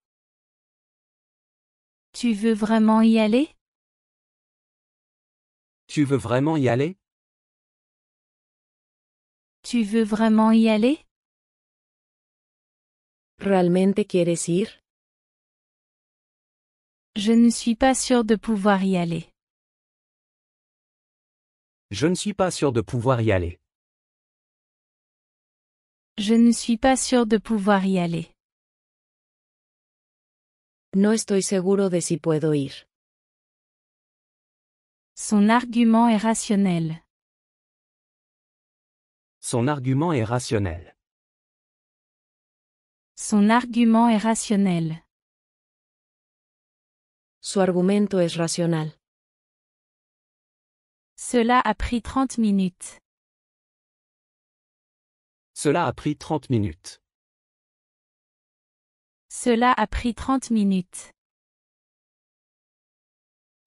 Tu veux vraiment y aller? Tu veux vraiment y aller? Tu veux vraiment y aller? ¿Realmente quieres ir? Je ne suis pas sûre de pouvoir y aller. Je ne suis pas sûr de pouvoir y aller. Je ne suis pas sûre de pouvoir y aller. No estoy seguro de si puedo ir. Son argument est rationnel. Son argument est rationnel. Son argument est rationnel. Su argumento es racional. Cela a pris 30 minutes. Cela a pris 30 minutes. Cela a pris 30 minutes.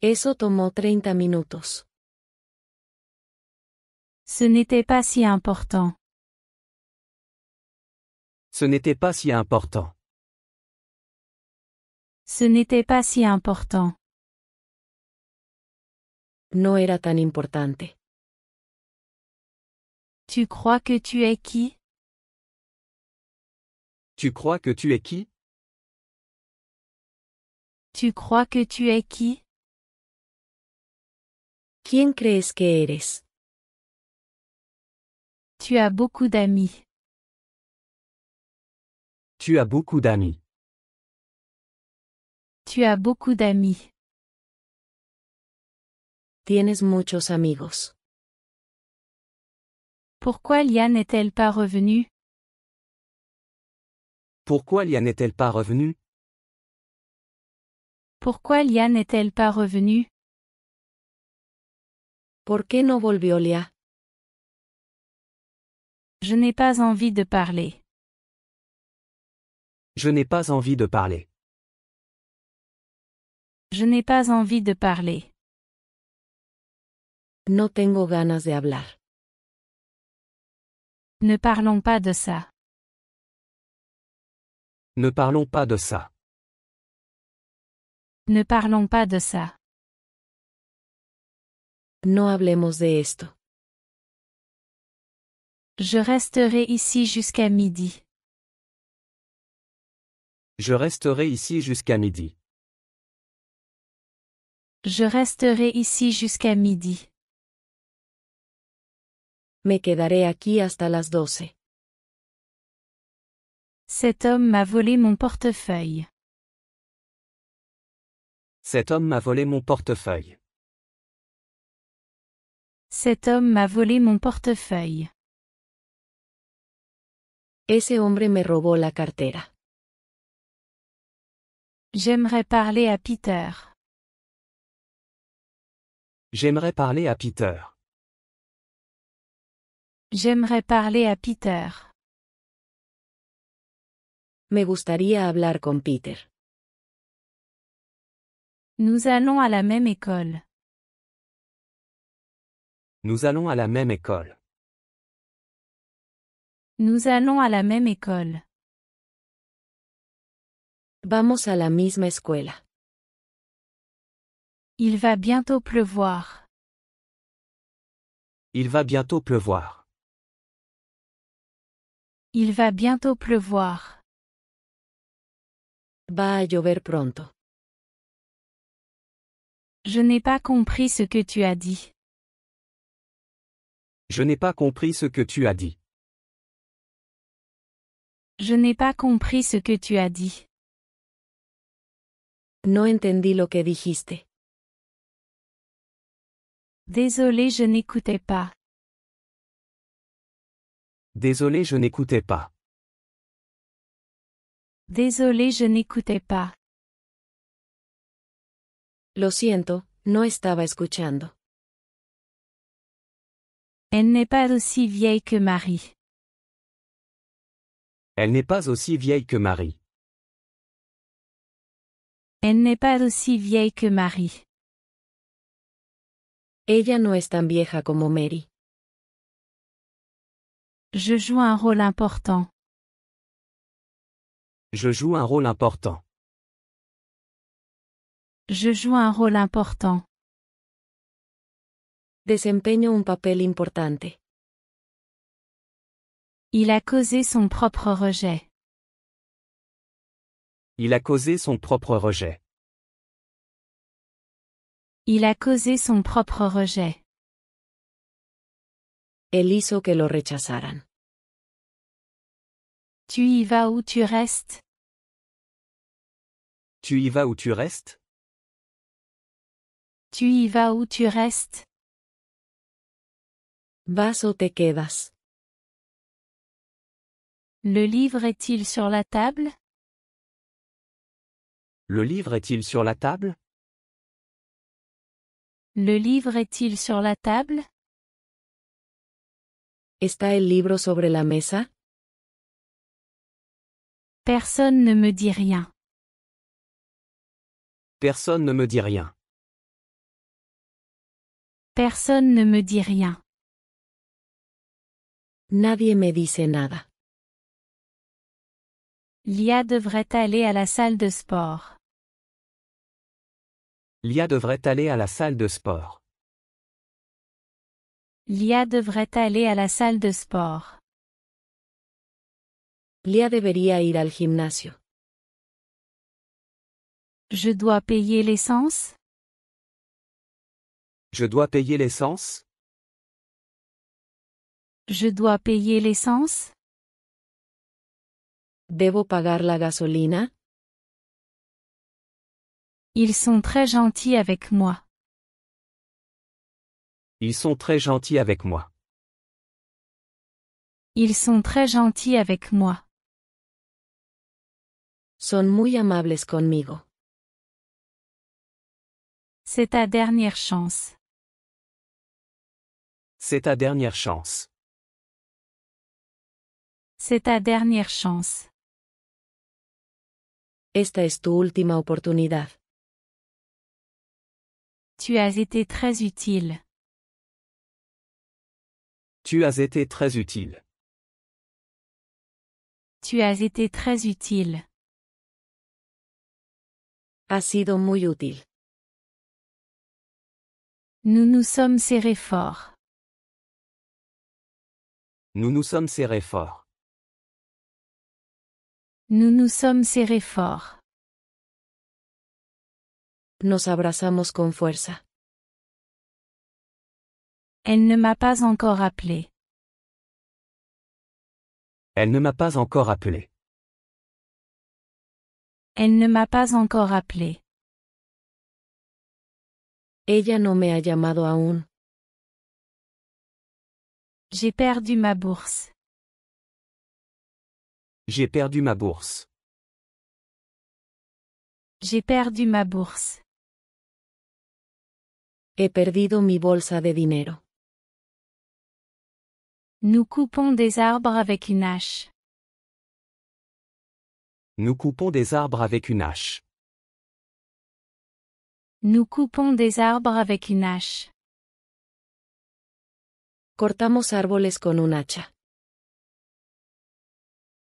Eso tomó 30 minutos. Ce n'était pas si important. Ce n'était pas si important. Ce n'était pas si important. No era tan importante. Tu crois que tu es qui? Tu crois que tu es qui? Tu crois que tu es qui? ¿Quién crees que eres? Tu as beaucoup d'amis. Tu as beaucoup d'amis. Tu as beaucoup d'amis. Tienes muchos amigos. Pourquoi Lia n'est-elle pas revenue? Pourquoi Lia n'est-elle pas revenue? Pourquoi Lia n'est-elle pas revenue? ¿Por qué no volvió Lia? Je n'ai pas envie de parler. Je n'ai pas envie de parler. Je n'ai pas envie de parler. No tengo ganas de hablar. Ne parlons pas de ça. Ne parlons pas de ça. Ne parlons pas de ça. No hablemos de esto. Je resterai ici jusqu'à midi. Je resterai ici jusqu'à midi. Je resterai ici jusqu'à midi. Me quedaré aquí hasta las 12. Cet homme m'a volé mon portefeuille. Cet homme m'a volé mon portefeuille. Cet homme m'a volé mon portefeuille. Ese hombre me robó la cartera. J'aimerais parler à Peter. J'aimerais parler à Peter. J'aimerais parler à Peter. Me gustaría hablar con Peter. Nous allons à la même école. Nous allons à la même école. Nous allons à la même école. Vamos a la misma escuela. Il va bientôt pleuvoir. Il va bientôt pleuvoir. Il va bientôt pleuvoir. Va a llover pronto. Je n'ai pas compris ce que tu as dit. Je n'ai pas compris ce que tu as dit. Je n'ai pas compris ce que tu as dit. No entendí lo que dijiste. Désolé, je n'écoutais pas. Désolé, je n'écoutais pas. Désolé, je n'écoutais pas. Lo siento, no estaba escuchando. Elle n'est pas aussi vieille que Marie. Elle n'est pas aussi vieille que Marie. Elle n'est pas aussi vieille que Marie. Ella no es tan vieja como Mary. Je joue un rôle important. Je joue un rôle important. Je joue un rôle important. Desempeño un papel importante. Il a causé son propre rejet. Il a causé son propre rejet. Il a causé son propre rejet. Él hizo que lo rechazaran. Tu y vas ou tu restes? Tu y vas ou tu restes? Tu y vas ou tu restes? ¿Vas o te quedas? Le livre est-il sur la table? Le livre est-il sur la table? Le livre est-il sur la table? ¿Está el libro sobre la mesa? Personne ne me dit rien. Personne ne me dit rien. Personne ne me dit rien. Nadie me dice nada. Lia devrait aller à la salle de sport. Lia devrait aller à la salle de sport. Lia devrait aller à la salle de sport. Lia debería ir al gimnasio. Je dois payer l'essence? Je dois payer l'essence? Je dois payer l'essence? ¿Debo pagar la gasolina? Ils sont très gentils avec moi. Ils sont très gentils avec moi. Ils sont très gentils avec moi. Son muy amables conmigo. C'est ta dernière chance. C'est ta dernière chance. C'est ta dernière chance. Esta es tu última oportunidad. Tu as été très utile. Tu as été très utile. Tu as été très utile. Ha sido muy útil. Nous nous sommes serrés fort. Nous nous sommes serrés fort. Nous nous sommes serrés fort. Nos abrazamos con fuerza. Elle ne m'a pas encore appelé. Elle ne m'a pas encore appelé. Elle ne m'a pas encore appelé. Ella no me ha llamado aún. J'ai perdu ma bourse. J'ai perdu ma bourse. J'ai perdu ma bourse. He perdido mi bolsa de dinero. Nous coupons des arbres avec une hache. Nous coupons des arbres avec une hache. Nous coupons des arbres avec une hache. Cortamos árboles con un hacha.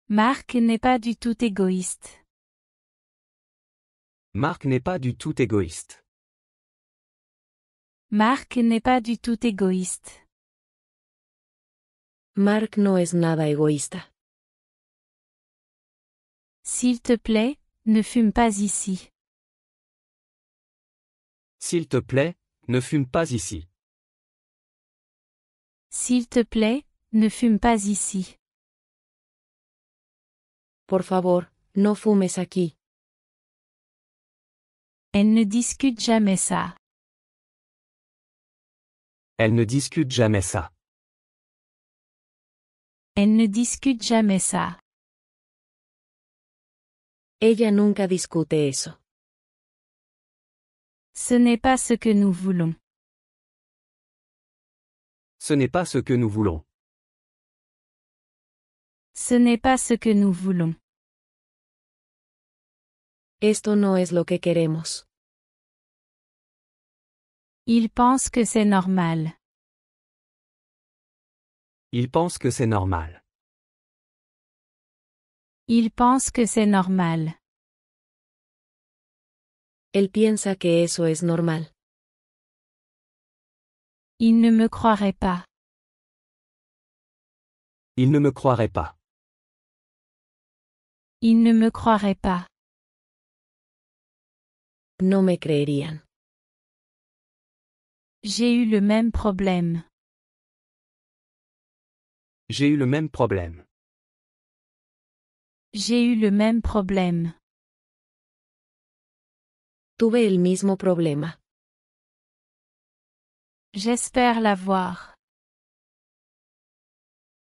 Marc n'est pas du tout égoïste. Marc n'est pas du tout égoïste. Marc n'est pas du tout égoïste. Mark no es nada egoísta. S'il te plaît, ne fume pas ici. S'il te plaît, ne fume pas ici. S'il te plaît, ne fume pas ici. Por favor, no fumes aquí. Elle ne discute jamais ça. Elle ne discute jamais ça. Elle ne discute jamais ça. Ella nunca discute eso. Ce n'est pas ce que nous voulons. Ce n'est pas ce que nous voulons. Ce n'est pas ce que nous voulons. Esto no es lo que queremos. Il pense que c'est normal. Il pense que c'est normal. Il pense que c'est normal. Él piensa que eso es normal. Il ne me croirait pas. Il ne me croirait pas. Il ne me croirait pas. No me creerían. J'ai eu le même problème. J'ai eu le même problème. J'ai eu le même problème. Tuve el mismo problema. J'espère l'avoir.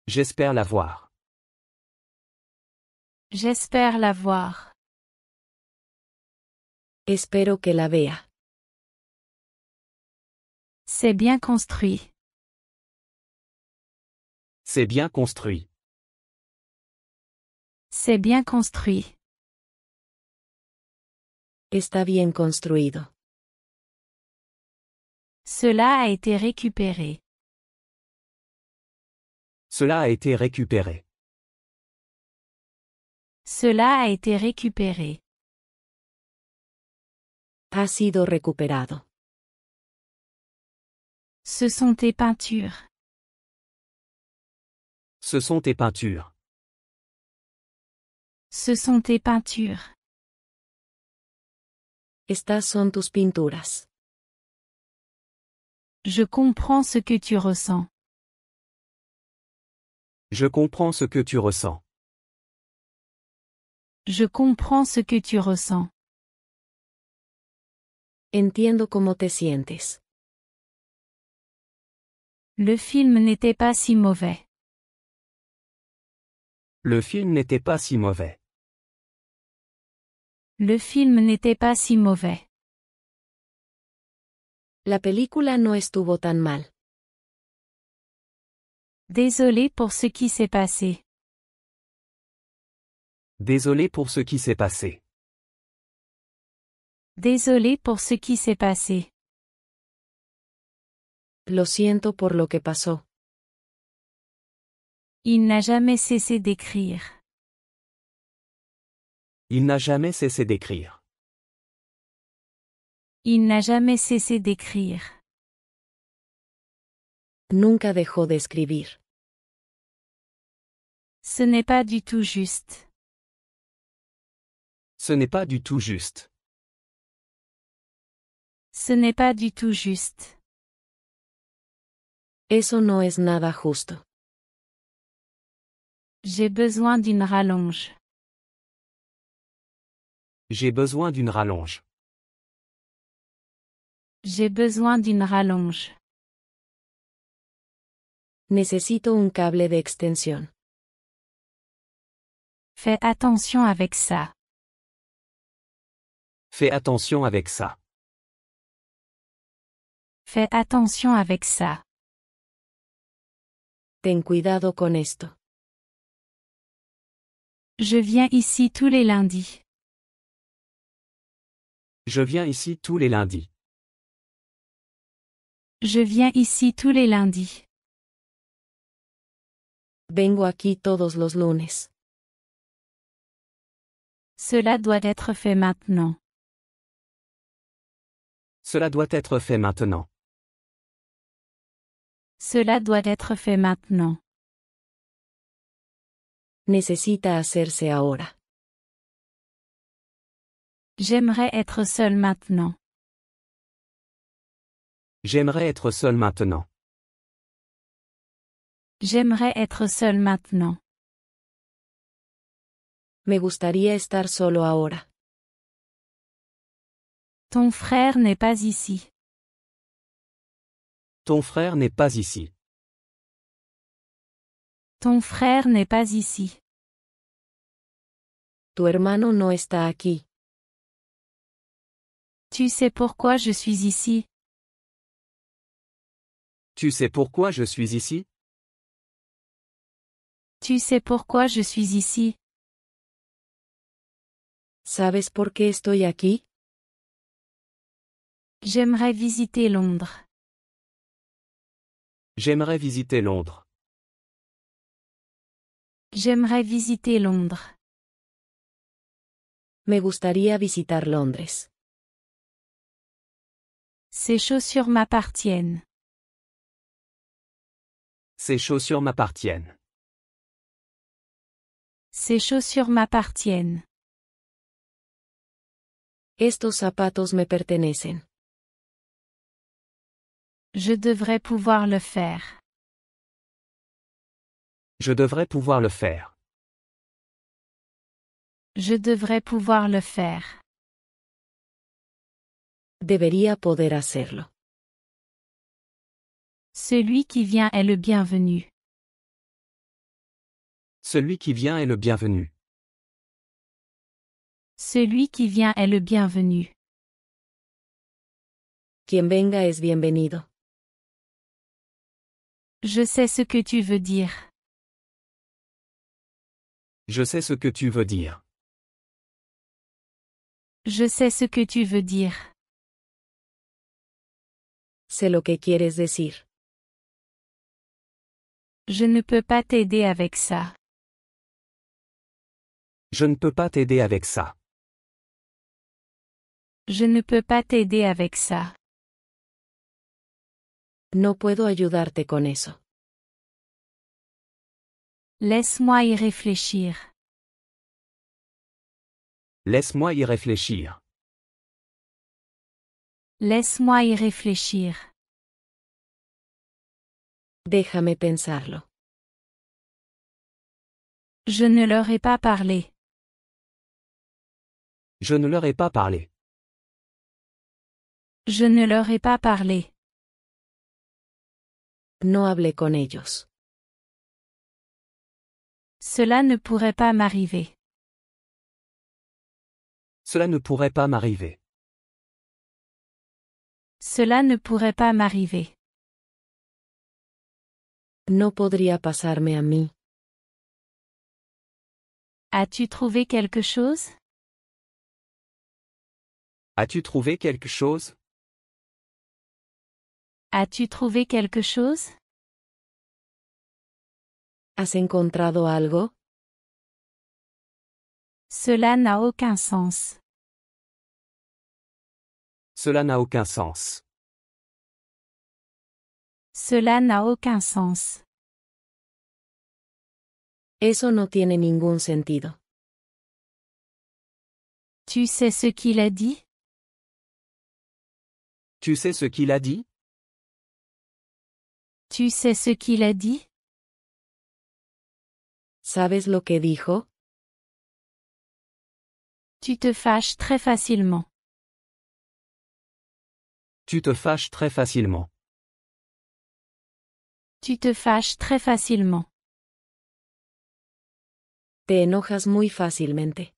J'espère l'avoir. J'espère l'avoir. Espero que la vea. C'est bien construit. C'est bien construit. C'est bien construit. Está bien construido. Cela a été récupéré. Cela a été récupéré. Cela a été récupéré. Ha sido recuperado. Ce sont tes peintures. Ce sont tes peintures. Ce sont tes peintures. Estas son tus pinturas. Je comprends ce que tu ressens. Je comprends ce que tu ressens. Je comprends ce que tu ressens. Entiendo cómo te sientes. Le film n'était pas si mauvais. Le film n'était pas si mauvais. Le film n'était pas si mauvais. La película no estuvo tan mal. Désolé pour ce qui s'est passé. Désolé pour ce qui s'est passé. Désolé pour ce qui s'est passé. Lo siento por lo que pasó. Il n'a jamais cessé d'écrire. Il n'a jamais cessé d'écrire. Il n'a jamais cessé d'écrire. Nunca dejó de escribir. Ce n'est pas du tout juste. Ce n'est pas du tout juste. Ce n'est pas du tout juste. Eso no es nada justo. J'ai besoin d'une rallonge. J'ai besoin d'une rallonge. J'ai besoin d'une rallonge. Necesito un cable de extensión. Fais attention avec ça. Fais attention avec ça. Fais attention avec ça. Ten cuidado con esto. Je viens ici tous les lundis. Je viens ici tous les lundis. Je viens ici tous les lundis. Vengo aquí todos los lunes. Cela doit être fait maintenant. Cela doit être fait maintenant. Cela doit être fait maintenant. Necesita hacerse ahora. J'aimerais être seul maintenant. J'aimerais être seul maintenant. J'aimerais être seul maintenant. Me gustaría estar solo ahora. Ton frère n'est pas ici. Ton frère n'est pas ici. Ton frère n'est pas ici. Tu hermano no está aquí. Tu sais pourquoi je suis ici? Tu sais pourquoi je suis ici? Tu sais pourquoi je suis ici? ¿Sabes por qué estoy aquí? J'aimerais visiter Londres. J'aimerais visiter Londres. J'aimerais visiter Londres. Me gustaría visitar Londres. Ces chaussures m'appartiennent. Ces chaussures m'appartiennent. Ces chaussures m'appartiennent. Estos zapatos me pertenecen. Je devrais pouvoir le faire. Je devrais pouvoir le faire. Je devrais pouvoir le faire. Debería poder hacerlo. Celui qui vient est le bienvenu. Celui qui vient est le bienvenu. Celui qui vient est le bienvenu. Quien venga es bienvenido. Je sais ce que tu veux dire. Je sais ce que tu veux dire. Je sais ce que tu veux dire. Sé lo que quieres decir. Je ne peux pas t'aider avec ça. Je ne peux pas t'aider avec ça. Je ne peux pas t'aider avec ça. No puedo ayudarte con eso. Laisse-moi y réfléchir. Laisse-moi y réfléchir. Laisse-moi y réfléchir. Déjame pensarlo. Je ne leur ai pas parlé. Je ne leur ai pas parlé. Je ne leur ai pas parlé. No hablé con ellos. Cela ne pourrait pas m'arriver. Cela ne pourrait pas m'arriver. Cela ne pourrait pas m'arriver. No podría pasarme a mí. As-tu trouvé quelque chose? As-tu trouvé quelque chose? As-tu trouvé quelque chose? ¿Has encontrado algo? Cela n'a aucun sens. Cela n'a aucun sens. Cela n'a aucun sens. Eso no tiene ningún sentido. Tu sais ce qu'il a dit? Tu sais ce qu'il a dit? Tu sais ce qu'il a dit? ¿Sabes lo que dijo? Tu te fâches très facilement. Tu te fâches très facilement. Tu te fâches très facilement. Te enojas muy fácilmente.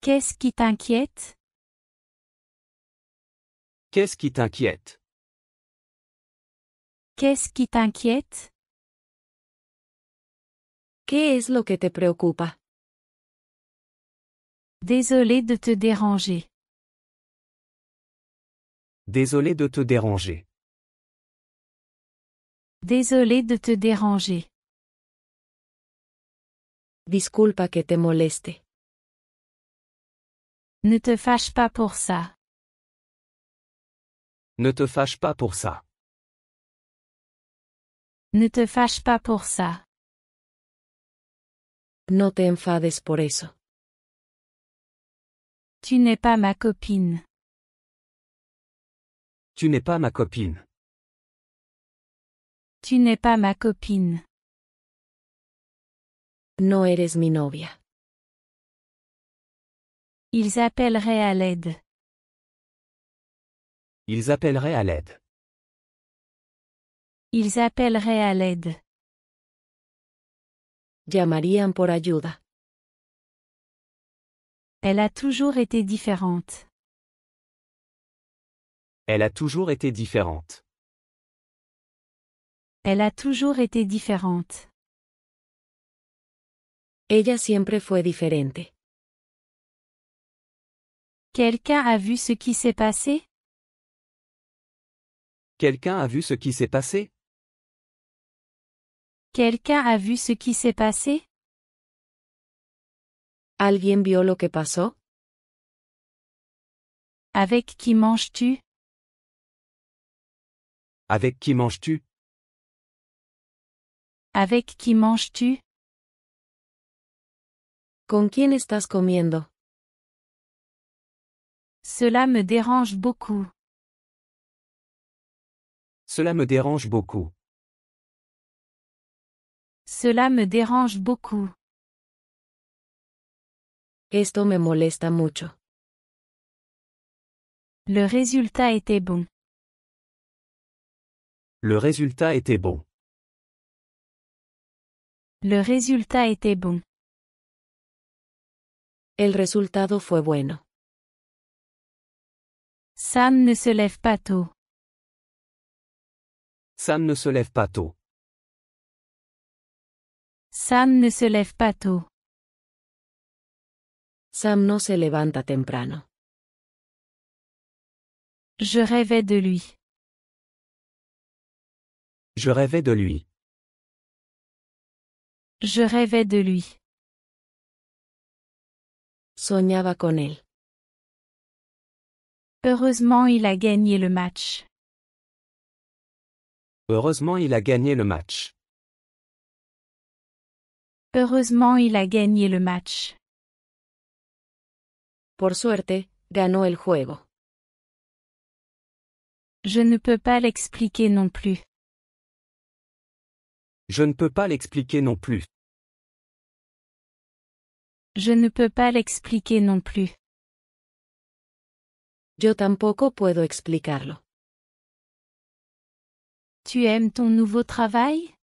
Qu'est-ce qui t'inquiète? Qu'est-ce qui t'inquiète? Qu'est-ce qui t'inquiète? ¿Qué es lo que te preocupa? Désolé de te déranger. Désolé de te déranger. Désolé de te déranger. Disculpa que te moleste. Ne te fâche pas pour ça. Ne te fâche pas pour ça. Ne te fâche pas pour ça. No te enfades por eso. Tu n'es pas ma copine. Tu n'es pas ma copine. Tu n'es pas ma copine. No eres mi novia. Ils appelleraient à l'aide. Ils appelleraient à l'aide. Ils appelleraient à l'aide. Llamarían por ayuda. Elle a toujours été différente. Elle a toujours été différente. Elle a toujours été différente. Ella siempre fue diferente. Quelqu'un a vu ce qui s'est passé? Quelqu'un a vu ce qui s'est passé? Quelqu'un a vu ce qui s'est passé? ¿Alguien vio lo que pasó? Avec qui manges-tu? Avec qui manges-tu? Avec qui manges-tu? ¿Con quién estás comiendo? Cela me dérange beaucoup. Cela me dérange beaucoup. Cela me dérange beaucoup. Esto me molesta mucho. Le résultat était bon. Le résultat était bon. Le résultat était bon. El resultado fue bueno. Sam ne se lève pas tôt. Sam ne se lève pas tôt. Sam ne se lève pas tôt. Sam no se levanta temprano. Je rêvais de lui. Je rêvais de lui. Je rêvais de lui. Soñaba con él. Heureusement il a gagné le match. Heureusement il a gagné le match. Heureusement il a gagné le match. Por suerte, ganó el juego. Je ne peux pas l'expliquer non plus. Je ne peux pas l'expliquer non plus. Je ne peux pas l'expliquer non plus. Yo tampoco puedo explicarlo. Tu aimes ton nouveau travail?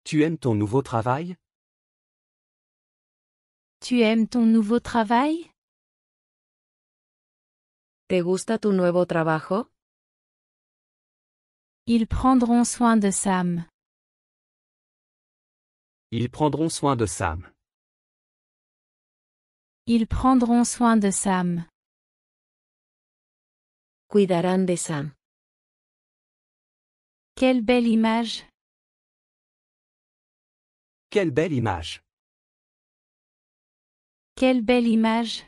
Tu aimes ton nouveau travail? Tu aimes ton nouveau travail? ¿Te gusta tu nuevo trabajo? Ils prendront soin de Sam. Ils prendront soin de Sam. Ils prendront soin de Sam. Cuidarán de Sam. Quelle belle image! Quelle belle image! Quelle belle image!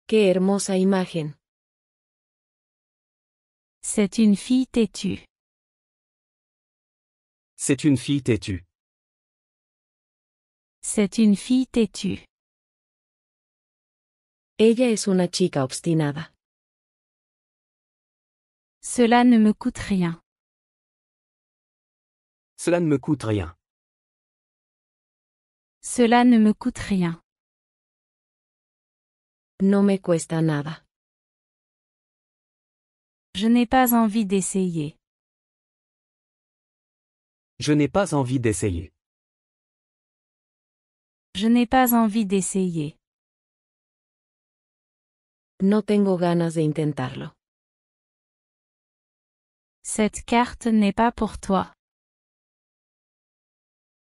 ¡Qué hermosa imagen! C'est une fille têtue. C'est une fille têtue. C'est une fille têtue. Ella es una chica obstinada. Cela ne me coûte rien. Cela ne me coûte rien. Cela ne me coûte rien. No me cuesta nada. Je n'ai pas envie d'essayer. Je n'ai pas envie d'essayer. Je n'ai pas envie d'essayer. No tengo ganas de intentarlo. Cette carte n'est pas pour toi.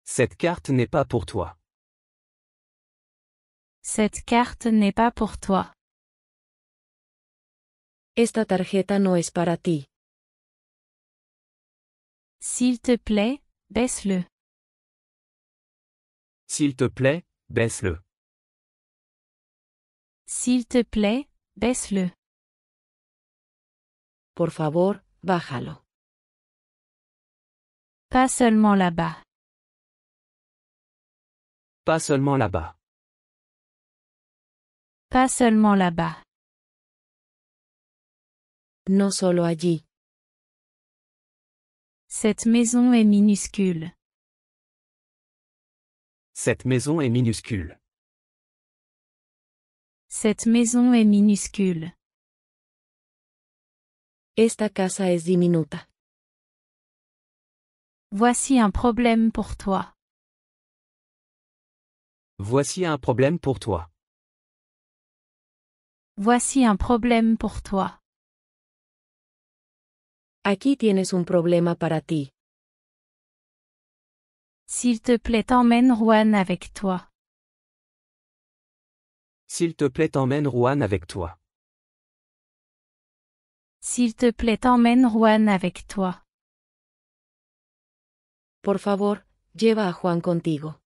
Cette carte n'est pas pour toi. Cette carte n'est pas pour toi. Esta tarjeta no es para ti. S'il te plaît, baisse-le. S'il te plaît, baisse-le. S'il te plaît, baisse-le. Por favor, bájalo. Pas seulement là-bas. Pas seulement là-bas. Pas seulement là-bas. No solo allí. Cette maison est minuscule. Cette maison est minuscule. Cette maison est minuscule. Esta casa es diminuta. Voici un problème pour toi. Voici un problème pour toi. Voici un problème pour toi. Aquí tienes un problema para ti. S'il te plaît, emmène Juan avec toi. S'il te plaît, emmène Juan avec toi. S'il te plaît, emmène Juan avec toi. Por favor, lleva a Juan contigo.